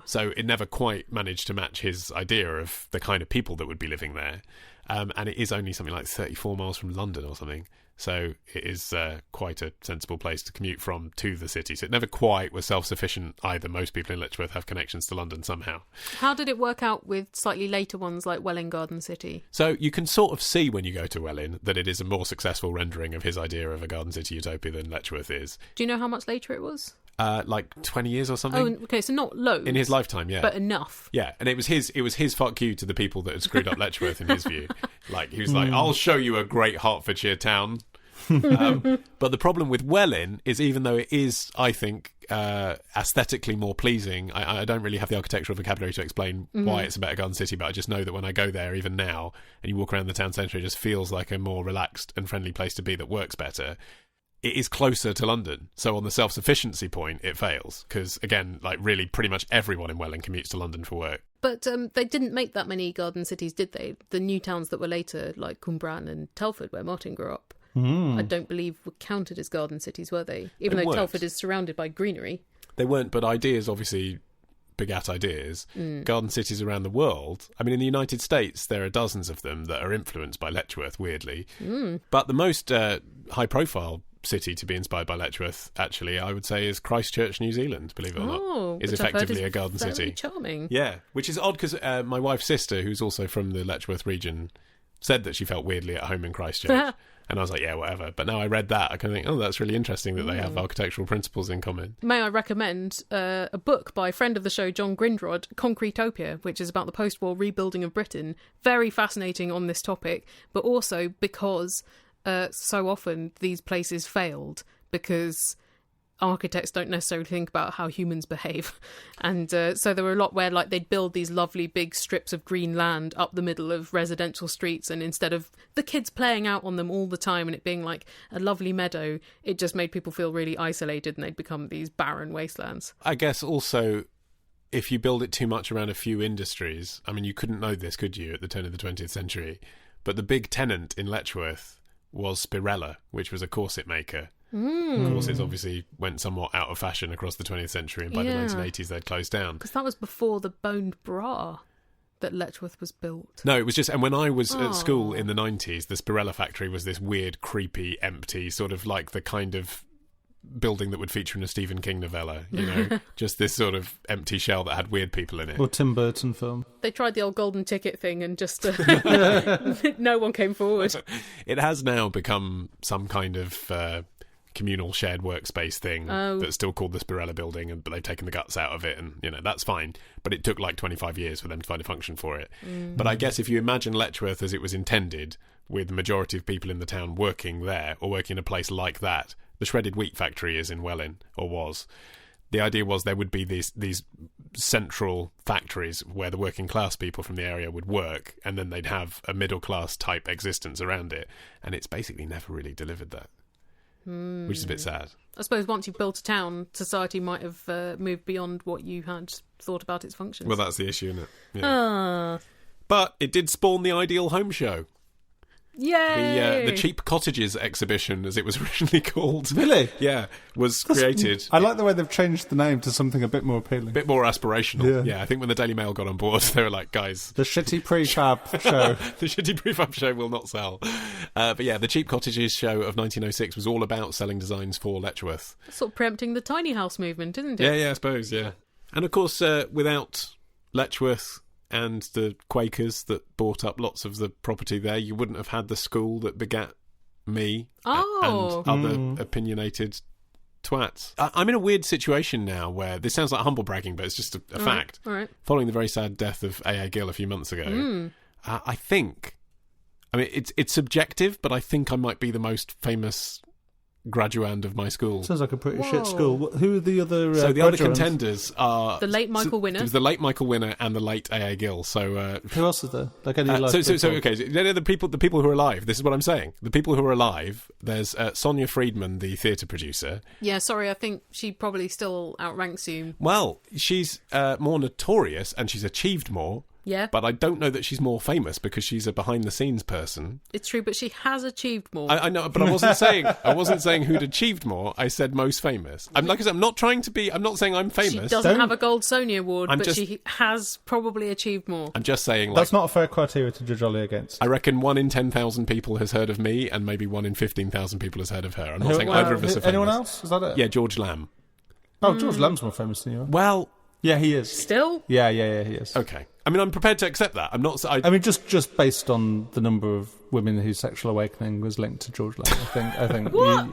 So it never quite managed to match his idea of the kind of people that would be living there. And it is only something like 34 miles from London or something. So it is quite a sensible place to commute from to the city. So it never quite was self-sufficient either. Most people in Letchworth have connections to London somehow. How did it work out with slightly later ones like Welwyn Garden City? So you can sort of see when you go to Welwyn that it is a more successful rendering of his idea of a garden city utopia than Letchworth is. Do you know how much later it was? Like 20 years or something. Oh, okay, so not loads. In his lifetime, yeah. But enough. Yeah, and it was his fuck you to the people that had screwed up Letchworth in his view. Like, he was like, I'll show you a great Hertfordshire town. But the problem with Welwyn is, even though it is, I think, aesthetically more pleasing, I don't really have the architectural vocabulary to explain why it's a better garden city, but I just know that when I go there, even now, and you walk around the town centre, it just feels like a more relaxed and friendly place to be that works better. It is closer to London, so on the self-sufficiency point, it fails. Because, again, like really pretty much everyone in Welwyn commutes to London for work. But they didn't make that many garden cities, did they? The new towns that were later, like Cwmbran and Telford, where Martin grew up, I don't believe were counted as garden cities, were they? Even though Telford is surrounded by greenery. They weren't, but ideas obviously begat ideas, garden cities around the world. I mean, in the United States, there are dozens of them that are influenced by Letchworth, weirdly. But the most high-profile city to be inspired by Letchworth, actually, I would say, is Christchurch, New Zealand, believe it or not. Is effectively a garden city. Charming. Yeah, which is odd because my wife's sister, who's also from the Letchworth region, said that she felt weirdly at home in Christchurch. And I was like, yeah, whatever. But now I read that, I kind of think, oh, that's really interesting that they have architectural principles in common. May I recommend a book by a friend of the show, John Grindrod, Concretopia, which is about the post-war rebuilding of Britain. Very fascinating on this topic, but also because so often these places failed because architects don't necessarily think about how humans behave. And so there were a lot where like they'd build these lovely big strips of green land up the middle of residential streets, and instead of the kids playing out on them all the time and it being like a lovely meadow, it just made people feel really isolated and they'd become these barren wastelands. I guess also, if you build it too much around a few industries, I mean, you couldn't know this, could you, at the turn of the 20th century? But the big tenant in Letchworth was Spirella, which was a corset maker. Corsets obviously went somewhat out of fashion across the 20th century, and by the 1980s they'd closed down. Because that was before the boned bra that Letchworth was built. No, it was just... And when I was at school in the 90s, the Spirella factory was this weird, creepy, empty, sort of like the kind of building that would feature in a Stephen King novella, you know? Just this sort of empty shell that had weird people in it. Or Tim Burton film. They tried the old golden ticket thing and just... no one came forward. It has now become some kind of... communal shared workspace thing that's still called the Spirella building, but they've taken the guts out of it, and you know that's fine, but it took like 25 years for them to find a function for it. But I guess if you imagine Letchworth as it was intended, with the majority of people in the town working there or working in a place like that, the shredded wheat factory is in Welwyn, or was. The idea was there would be these central factories where the working class people from the area would work, and then they'd have a middle class type existence around it, and it's basically never really delivered that. Which is a bit sad. I suppose once you've built a town, society might have moved beyond what you had thought about its functions. Well, that's the issue, isn't it? Yeah. But it did spawn the Ideal Home Show. Yay! The Cheap Cottages exhibition, as it was originally called. Really? Yeah, was created. I like the way they've changed the name to something a bit more appealing. A bit more aspirational. Yeah, I think when the Daily Mail got on board, they were like, guys... The shitty prefab show. The shitty prefab show will not sell. But yeah, the Cheap Cottages show of 1906 was all about selling designs for Letchworth. Sort of preempting the tiny house movement, isn't it? Yeah, I suppose, yeah. And of course, without Letchworth and the Quakers that bought up lots of the property there, you wouldn't have had the school that begat me and other opinionated twats. I'm in a weird situation now where this sounds like humble bragging, but it's just a fact. All right. Following the very sad death of A.A. Gill a few months ago, I think, I mean, it's subjective, but I think I might be the most famous graduand of my school. Sounds like a pretty shit school. Who are the other So the other contenders are... The late Michael Winner. There's the late Michael Winner and the late A.A. Gill. So who else is there? Like any okay, the people who are alive. This is what I'm saying. The people who are alive, there's Sonia Friedman, the theatre producer. Yeah, sorry, I think she probably still outranks you. Well, she's more notorious and she's achieved more. Yeah. But I don't know that she's more famous because she's a behind-the-scenes person. It's true, but she has achieved more. I know, but I wasn't saying who'd achieved more. I said most famous. I'm like I said, I'm not saying I'm famous. She doesn't have a Gold Sonia Award, she has probably achieved more. I'm just saying... That's not a fair criteria to judge Ollie against. I reckon 1 in 10,000 people has heard of me, and maybe 1 in 15,000 people has heard of her. I'm not saying either of us are famous. Anyone else? Is that it? Yeah, George Lamb. Oh, George Lamb's more famous than you are. Well... Yeah, he is. Still? Yeah, he is. Okay. I mean, I'm prepared to accept that. I'm not... I mean, just based on the number of women whose sexual awakening was linked to George Lamb, I think. What?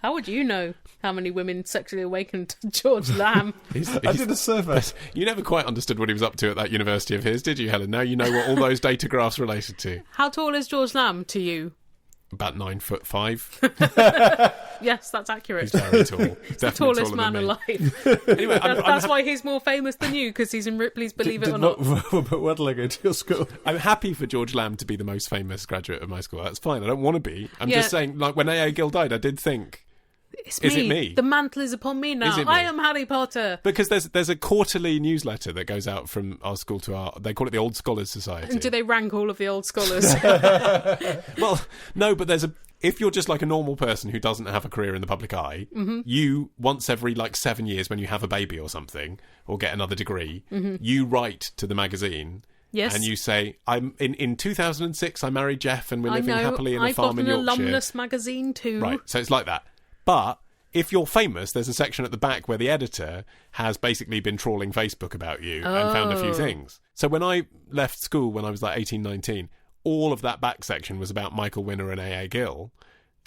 How would you know how many women sexually awakened to George Lamb? I did a survey. You never quite understood what he was up to at that university of his, did you, Helen? Now you know what all those data graphs related to. How tall is George Lamb to you? About 9'5". Yes, that's accurate. He's very tall. He's the tallest man alive. Anyway, that's why he's more famous than you, because he's in Ripley's Believe It or Not. Robert Wedling at your school. I'm happy for George Lamb to be the most famous graduate of my school. That's fine. I don't want to be. I'm just saying, like when A.A. Gill died, I did think, is it me? The mantle is upon me now. I am Harry Potter. Because there's a quarterly newsletter that goes out from our school to they call it the Old Scholars Society. And do they rank all of the old scholars? Well, no, but if you're just like a normal person who doesn't have a career in the public eye, you, once every like 7 years when you have a baby or something, or get another degree, you write to the magazine. Yes. And you say, "I'm in 2006. I married Jeff, and we're living happily in a farm in Yorkshire." I've got an alumnus magazine too. Right, so it's like that. But if you're famous, there's a section at the back where the editor has basically been trawling Facebook about you and found a few things. So when I left school when I was like 18, 19, all of that back section was about Michael Winner and A.A. Gill.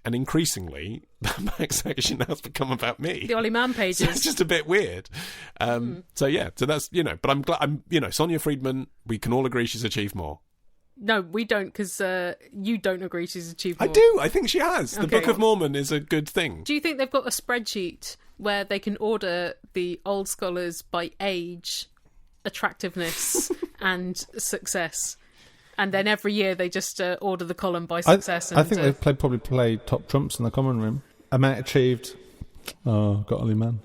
And increasingly, the back section has become about me. The Ollie Mann pages. So it's just a bit weird. So yeah, so that's, but I'm glad, Sonia Friedman, we can all agree she's achieved more. No, we don't, because you don't agree she's achieved more. I do. I think she has. Okay. The Book of Mormon is a good thing. Do you think they've got a spreadsheet where they can order the old scholars by age, attractiveness, and success? And then every year they just order the column by success. I think they probably play top trumps in the common room. Amount achieved. Oh, got Ollie Mann.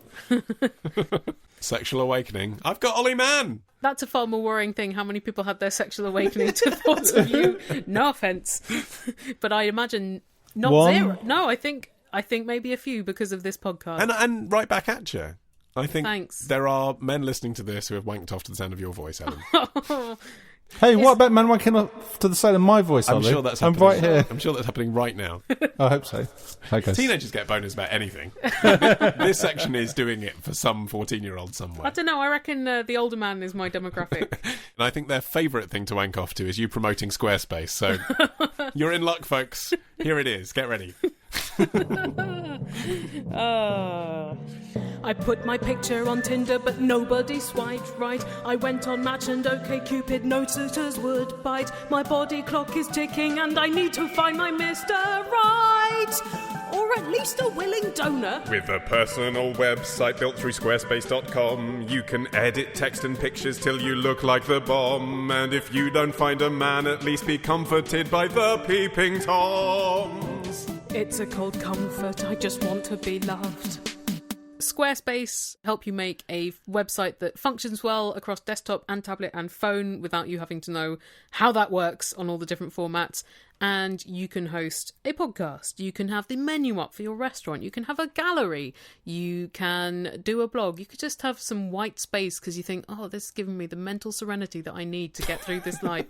Sexual awakening. I've got Ollie Mann. That's a far more worrying thing. How many people had their sexual awakening to thoughts of you? No offence, but I imagine not One. zero. No, I think maybe a few because of this podcast. And right back at you. I think Thanks. there are men listening to this who have wanked off to the sound of your voice, Ellen. Hey, what about man wanking up to the sound of my voice, I'm Ollie? sure that's I'm happening. right here. I'm sure that's happening right now. I hope so. Okay. Teenagers get boners about anything. This section is doing it for some 14-year-old somewhere. I don't know. I reckon the older man is my demographic. And I think their favourite thing to wank off to is you promoting Squarespace. So you're in luck, folks. Here it is. Get ready. I put my picture on Tinder, but nobody swiped right. I went on Match and OkCupid, no suitors would bite. My body clock is ticking, and I need to find my Mr. Right, or at least a willing donor. With a personal website built through Squarespace.com, you can edit text and pictures till you look like the bomb. And if you don't find a man, at least be comforted by the peeping toms. It's a cold comfort, I just want to be loved. Squarespace help you make a website that functions well across desktop and tablet and phone without you having to know how that works on all the different formats. And you can host a podcast. You can have the menu up for your restaurant. You can have a gallery. You can do a blog. You could just have some white space because you think, oh, this is giving me the mental serenity that I need to get through this life.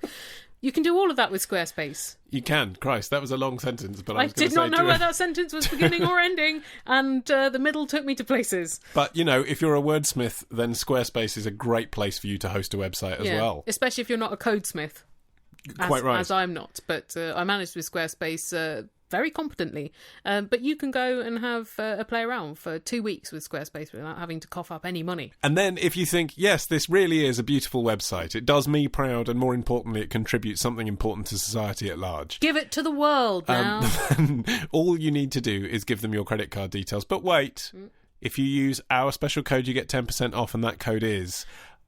You can do all of that with Squarespace. You can. Christ, that was a long sentence. But I did not know where that sentence was beginning or ending, and the middle took me to places. But, if you're a wordsmith, then Squarespace is a great place for you to host a website as well. Especially if you're not a codesmith. Quite right. As I'm not, but I managed with Squarespace very competently. But you can go and have a play around for 2 weeks with Squarespace without having to cough up any money. And then if you think, yes, this really is a beautiful website, it does me proud, and more importantly, it contributes something important to society at large. Give it to the world now. Then all you need to do is give them your credit card details. But wait, if you use our special code, you get 10% off, and that code is...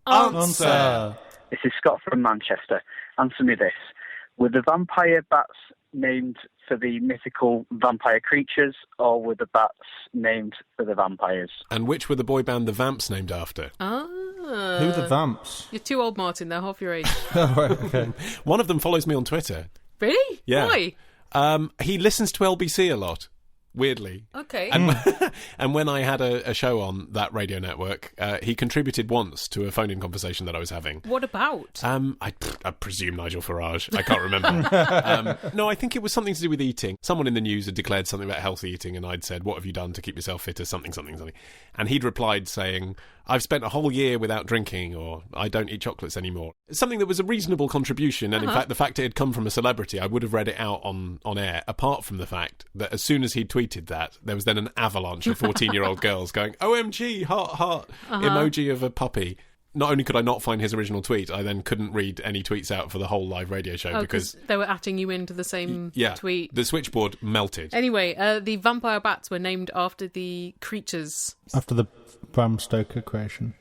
Answer! This is Scott from Manchester. Answer me this. Were the vampire bats named for the mythical vampire creatures, or were the bats named for the vampires? And which were the boy band the Vamps named after? Who are the Vamps? You're too old, Martin. They're half your age. Oh, right, okay. One of them follows me on Twitter. Really? Yeah. Why? He listens to LBC a lot. Weirdly. Okay. And when I had a show on that radio network, he contributed once to a phone-in conversation that I was having. What about? I presume Nigel Farage. I can't remember. No, I think it was something to do with eating. Someone in the news had declared something about healthy eating, and I'd said, what have you done to keep yourself fit as something. And he'd replied saying, I've spent a whole year without drinking, or I don't eat chocolates anymore. Something that was a reasonable contribution, and in fact, the fact it had come from a celebrity, I would have read it out on air, apart from the fact that as soon as he tweeted that, there was then an avalanche of 14-year-old girls going, OMG, heart, emoji of a puppy. Not only could I not find his original tweet, I then couldn't read any tweets out for the whole live radio show because they were atting you into the same tweet. The switchboard melted. Anyway, the vampire bats were named after the creatures. After the Bram Stoker creation.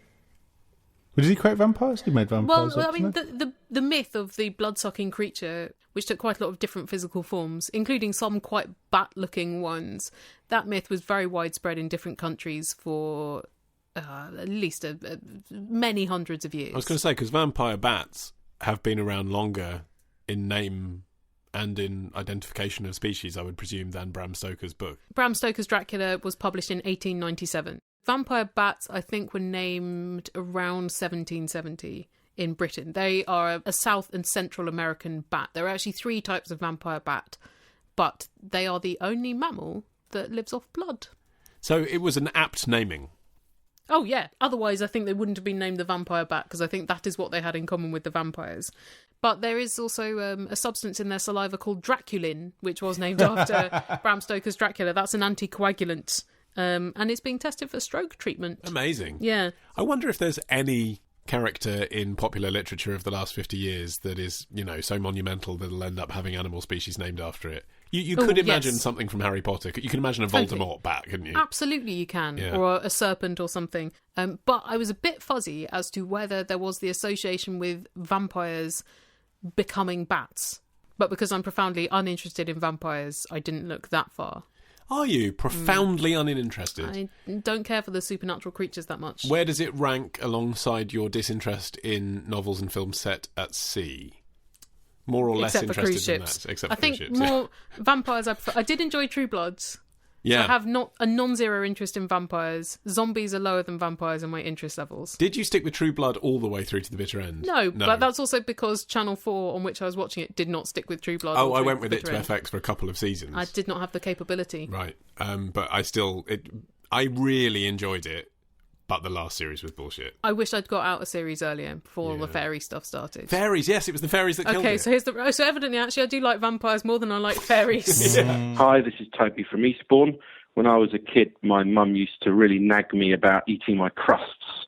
Did he create vampires? He made vampires. Well, I mean, the myth of the blood-sucking creature, which took quite a lot of different physical forms, including some quite bat-looking ones, that myth was very widespread in different countries for at least many hundreds of years. I was going to say, because vampire bats have been around longer in name and in identification of species, I would presume, than Bram Stoker's book. Bram Stoker's Dracula was published in 1897. Vampire bats, I think, were named around 1770 in Britain. They are a South and Central American bat. There are actually 3 types of vampire bat, but they are the only mammal that lives off blood. So it was an apt naming. Oh, yeah. Otherwise, I think they wouldn't have been named the vampire bat, because I think that is what they had in common with the vampires. But there is also a substance in their saliva called draculin, which was named after Bram Stoker's Dracula. That's an anticoagulant, and it's being tested for stroke treatment. Amazing. Yeah. I wonder if there's any character in popular literature of the last 50 years that is, so monumental that it'll end up having animal species named after it. You could imagine something from Harry Potter. You can imagine a Voldemort bat, couldn't you? Absolutely you can. Yeah. Or a serpent or something. But I was a bit fuzzy as to whether there was the association with vampires becoming bats. But because I'm profoundly uninterested in vampires, I didn't look that far. Are you profoundly uninterested? I don't care for the supernatural creatures that much. Where does it rank alongside your disinterest in novels and films set at sea? More or less Except for interested cruise ships. than that? Except I for think cruise ships, more vampires. I did enjoy True Bloods. Yeah. So I have not a non-zero interest in vampires. Zombies are lower than vampires in my interest levels. Did you stick with True Blood all the way through to the bitter end? No, but that's also because Channel 4, on which I was watching it, did not stick with True Blood. Oh, I went with it to FX for a couple of seasons. I did not have the capability. Right. But I really enjoyed it, but the last series was bullshit. I wish I'd got out a series earlier before all the fairy stuff started. Fairies, yes, it was the fairies that killed it. Okay, so evidently, actually, I do like vampires more than I like fairies. Hi, this is Toby from Eastbourne. When I was a kid, my mum used to really nag me about eating my crusts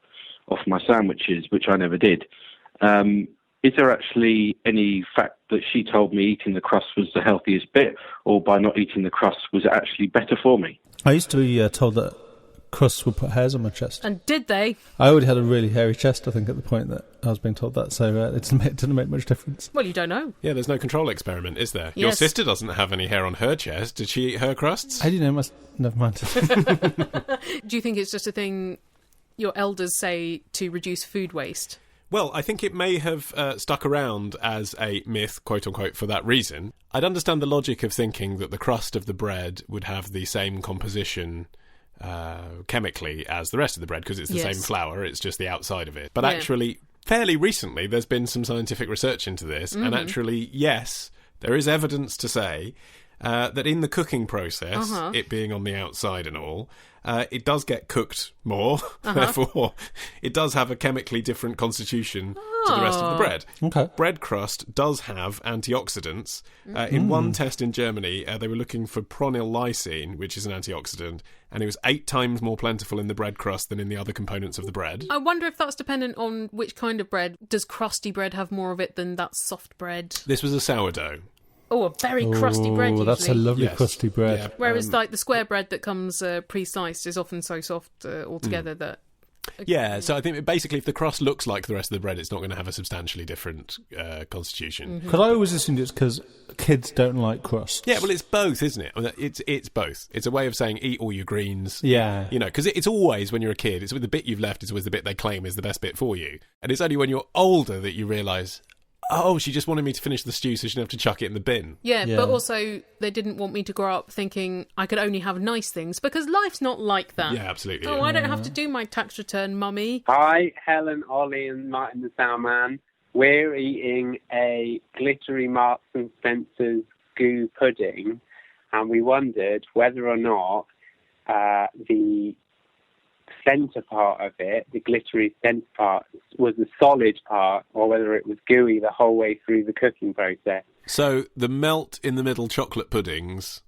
off my sandwiches, which I never did. Is there actually any fact that she told me eating the crust was the healthiest bit, or by not eating the crust was it actually better for me? I used to be told that crusts would put hairs on my chest. And did they? I already had a really hairy chest, I think, at the point that I was being told that, so it didn't make much difference. Well, you don't know. Yeah, there's no control experiment, is there? Yes. Your sister doesn't have any hair on her chest. Did she eat her crusts? I didn't know. Never mind. Do you think it's just a thing your elders say to reduce food waste? Well, I think it may have stuck around as a myth, quote-unquote, for that reason. I'd understand the logic of thinking that the crust of the bread would have the same composition chemically as the rest of the bread, because it's the same flour, it's just the outside of it. But actually, fairly recently, there's been some scientific research into this, and actually, yes, there is evidence to say that in the cooking process, it being on the outside and all, it does get cooked more, therefore it does have a chemically different constitution to the rest of the bread. Okay. Bread crust does have antioxidants. In one test in Germany, they were looking for pronyl lysine, which is an antioxidant, and it was 8 times more plentiful in the bread crust than in the other components of the bread. I wonder if that's dependent on which kind of bread. Does crusty bread have more of it than that soft bread? This was a sourdough. Oh, a very crusty bread, usually. That's a lovely crusty bread. Yeah. Whereas, like, the square bread that comes pre-sliced is often so soft altogether that... Yeah, so I think basically if the crust looks like the rest of the bread, it's not going to have a substantially different constitution. Because I always assumed it's because kids don't like crust. Yeah, well, it's both, isn't it? It's both. It's a way of saying eat all your greens. Yeah. You know, because it's always, when you're a kid, it's with the bit you've left is always the bit they claim is the best bit for you. And it's only when you're older that you realise... Oh, she just wanted me to finish the stew so she didn't have to chuck it in the bin. Yeah, but also they didn't want me to grow up thinking I could only have nice things, because life's not like that. Yeah, absolutely. Oh, I don't have to do my tax return, mummy. Hi, Helen, Ollie and Martin the Soundman. We're eating a glittery Marks and Spencer's goo pudding, and we wondered whether or not the centre part of it, the glittery centre part, was the solid part, or whether it was gooey the whole way through the cooking process. So the melt in the middle chocolate puddings,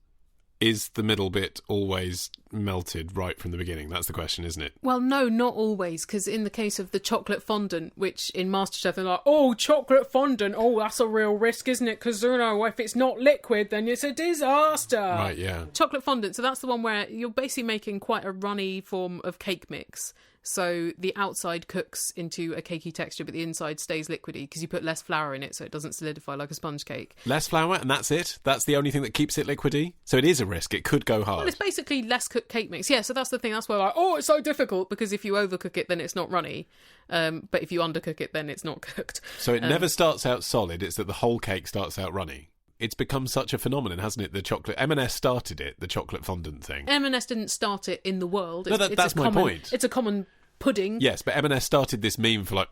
is the middle bit always melted right from the beginning? That's the question, isn't it? Well, no, not always, because in the case of the chocolate fondant, which in MasterChef they're like, oh, chocolate fondant, oh, that's a real risk, isn't it? Because, you know, if it's not liquid, then it's a disaster. Right, yeah. Chocolate fondant, so that's the one where you're basically making quite a runny form of cake mix. So the outside cooks into a cakey texture, but the inside stays liquidy because you put less flour in it, so it doesn't solidify like a sponge cake. Less flour, and that's it? That's the only thing that keeps it liquidy? So it is a risk. It could go hard. Well, it's basically less cooked cake mix. Yeah, so that's the thing. That's why like, oh, it's so difficult, because if you overcook it, then it's not runny. But if you undercook it, then it's not cooked. So it never starts out solid. It's that the whole cake starts out runny. it's become such a phenomenon, hasn't it? The chocolate M&S started it, the chocolate fondant thing. M&S didn't start it in the world. That's my point. It's a common pudding. Yes, but M&S started this meme for like,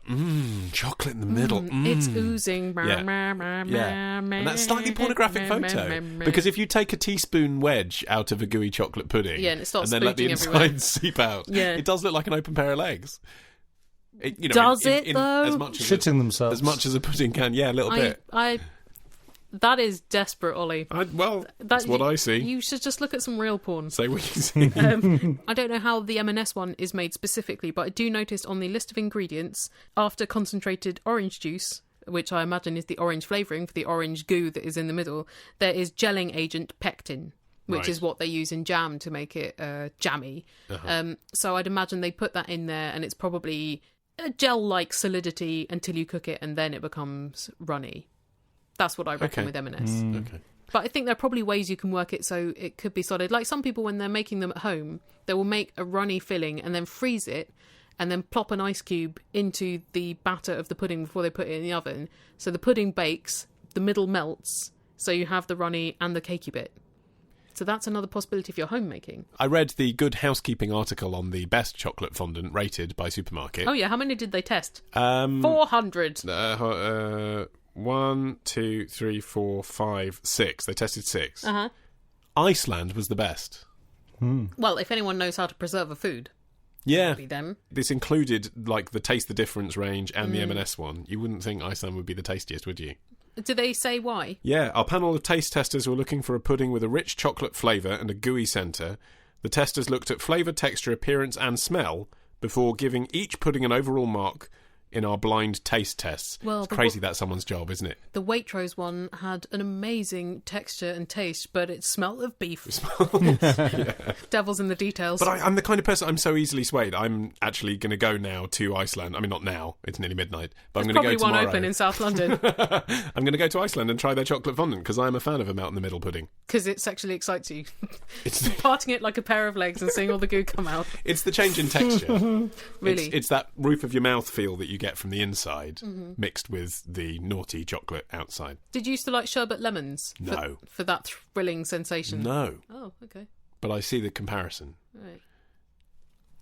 chocolate in the middle. It's oozing. Yeah. And that slightly pornographic photo. Because if you take a teaspoon wedge out of a gooey chocolate pudding and it starts then let the inside everywhere. seep out, it does look like an open pair of legs. Though? As much as shitting themselves. As much as a pudding can, a little bit. That is desperate, Ollie. That's what I see. You should just look at some real porn. Say what you see. I don't know how the M&S one is made specifically, but I do notice on the list of ingredients, after concentrated orange juice, which I imagine is the orange flavouring for the orange goo that is in the middle, there is gelling agent pectin, which is what they use in jam to make it jammy. So I'd imagine they put that in there, and it's probably a gel-like solidity until you cook it, and then it becomes runny. That's what I reckon with M&S. Okay. But I think there are probably ways you can work it so it could be solid. Like some people, when they're making them at home, they will make a runny filling and then freeze it and then plop an ice cube into the batter of the pudding before they put it in the oven. So the pudding bakes, the middle melts, so you have the runny and the cakey bit. So that's another possibility if you're homemaking. I read the Good Housekeeping article on the best chocolate fondant rated by Supermarket. Oh yeah, how many did they test? 400. 1, 2, 3, 4, 5, 6. They tested 6. Uh-huh. Iceland was the best. Well, if anyone knows how to preserve a food, yeah, it'd be them. This included like the Taste the Difference range and the M&S one. You wouldn't think Iceland would be the tastiest, would you? Do they say why? Yeah, our panel of taste testers were looking for a pudding with a rich chocolate flavour and a gooey centre. The testers looked at flavour, texture, appearance and smell before giving each pudding an overall mark in our blind taste tests. Well, it's crazy that's someone's job, isn't it? The Waitrose one had an amazing texture and taste, but it smelled of beef. Devil's in the details. But I'm the kind of person, I'm so easily swayed. I'm actually going to go now to Iceland. I mean, not now, it's nearly midnight. But I'm going to go tomorrow. Probably one open in South London. I'm going to go to Iceland and try their chocolate fondant, because I'm a fan of a melt-in-the-middle pudding. Because it sexually excites you. It's parting it like a pair of legs and seeing all the goo come out. It's the change in texture. Really? It's that roof of your mouth feel that you get from the inside, mixed with the naughty chocolate outside. Did you used to like sherbet lemons? No. For that thrilling sensation? No. Oh, okay. But I see the comparison. Right.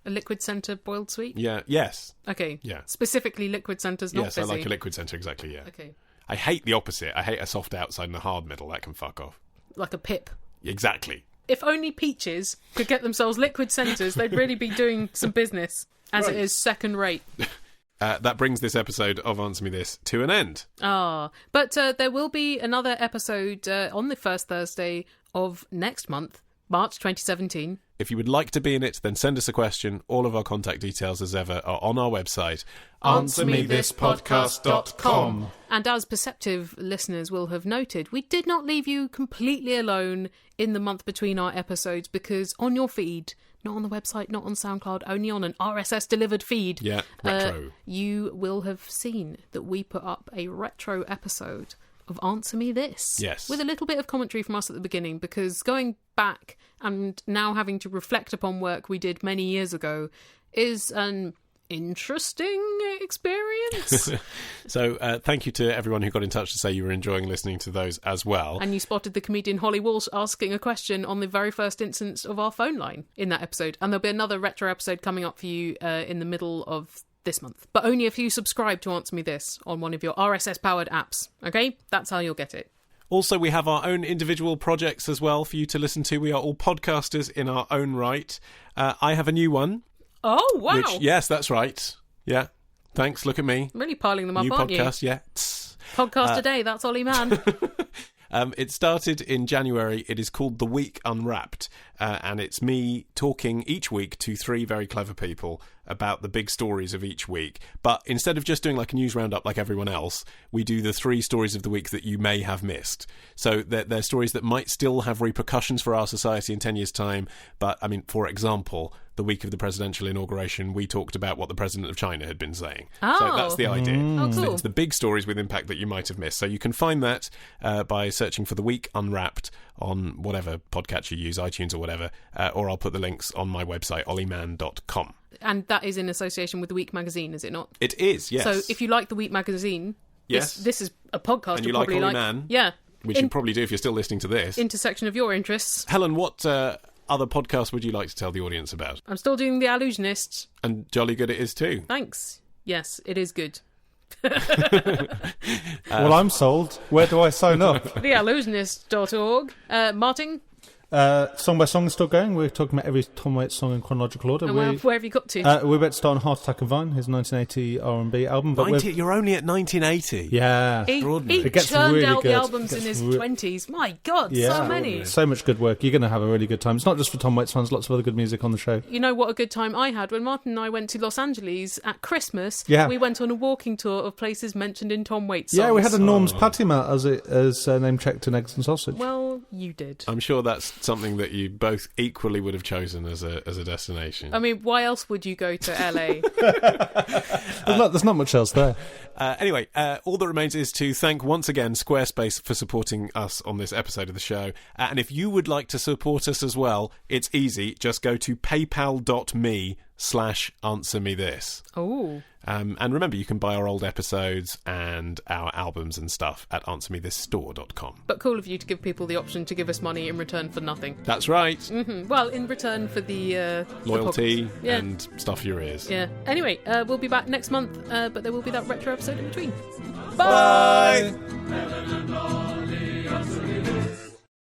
A liquid centre boiled sweet? Yeah. Yes. Okay. Yeah. Specifically liquid centres, not fizzy. fizzy. I like a liquid centre, exactly, yeah. Okay. I hate the opposite. I hate a soft outside and a hard middle. That can fuck off. Like a pip. Exactly. If only peaches could get themselves liquid centres, they'd really be doing some business, as it is second rate. That brings this episode of Answer Me This to an end. But there will be another episode on the first Thursday of next month, March 2017. If you would like to be in it, then send us a question. All of our contact details, as ever, are on our website, answermethispodcast.com. And as perceptive listeners will have noted, we did not leave you completely alone in the month between our episodes, because on your feed, not on the website, not on SoundCloud, only on an RSS-delivered feed, retro, you will have seen that we put up a retro episode of Answer Me This. Yes. With a little bit of commentary from us at the beginning, because going back and now having to reflect upon work we did many years ago is an interesting experience. So thank you to everyone who got in touch to say you were enjoying listening to those as well. And you spotted the comedian Holly Walsh asking a question on the very first instance of our phone line in that episode. And there'll be another retro episode coming up for you in the middle of this month. But only if you subscribe to Answer Me This on one of your RSS-powered apps. Okay? That's how you'll get it. Also, we have our own individual projects as well for you to listen to. We are all podcasters in our own right. I have a new one. Oh, wow. Yes, that's right. Yeah. Thanks. Look at me. Really piling them up, new aren't podcast, you? Yeah. Podcast today. That's Ollie Mann. It started in January. It is called The Week Unwrapped, and it's me talking each week to 3 very clever people about the big stories of each week. But instead of just doing like a news roundup like everyone else, we do the 3 stories of the week that you may have missed. So they're stories that might still have repercussions for our society in 10 years' time. But, I mean, for example, the week of the presidential inauguration, we talked about what the president of China had been saying. Oh. So that's the idea. Oh, cool. It's the big stories with impact that you might have missed. So you can find that by searching for The Week Unwrapped on whatever podcatcher you use, iTunes or whatever, or I'll put the links on my website, olliemann.com. And that is in association with The Week magazine, is it not? It is, yes. So if you like The Week magazine, yes, this is a podcast and you you'll like probably Ollie Mann, yeah, which you probably do if you're still listening to this. Intersection of your interests. Helen, what other podcast would you like to tell the audience about? I'm still doing The Allusionist. And jolly good it is too. Thanks. Yes, it is good. Well, I'm sold. Where do I sign up? TheAllusionist.org. Martin? Song by song is still going. We're talking about every Tom Waits song in chronological order. And where have you got to? We're about to start on Heart Attack and Vine, his 1980 R&B album. But you're only at 1980. Yeah. He it gets churned really out good. the albums in his 20s. My God, so many. So much good work. You're going to have a really good time. It's not just for Tom Waits fans, lots of other good music on the show. You know what a good time I had when Martin and I went to Los Angeles at Christmas. Yeah. We went on a walking tour of places mentioned in Tom Waits songs. Yeah, we had a Norm's Patty mat as name checked in Eggs and Sausage. Well, you did. I'm sure that's something that you both equally would have chosen as a destination. I mean, why else would you go to LA? There's not much else there. Anyway, all that remains is to thank once again Squarespace for supporting us on this episode of the show. And if you would like to support us as well, it's easy. Just go to paypal.me/answermethis. Oh. And remember, you can buy our old episodes and our albums and stuff at answermethisstore.com. But cool of you to give people the option to give us money in return for nothing. That's right. Mm-hmm. Well, in return for the loyalty and stuff for your ears. Yeah. Anyway, we'll be back next month, but there will be that retro episode in between. Bye! Bye.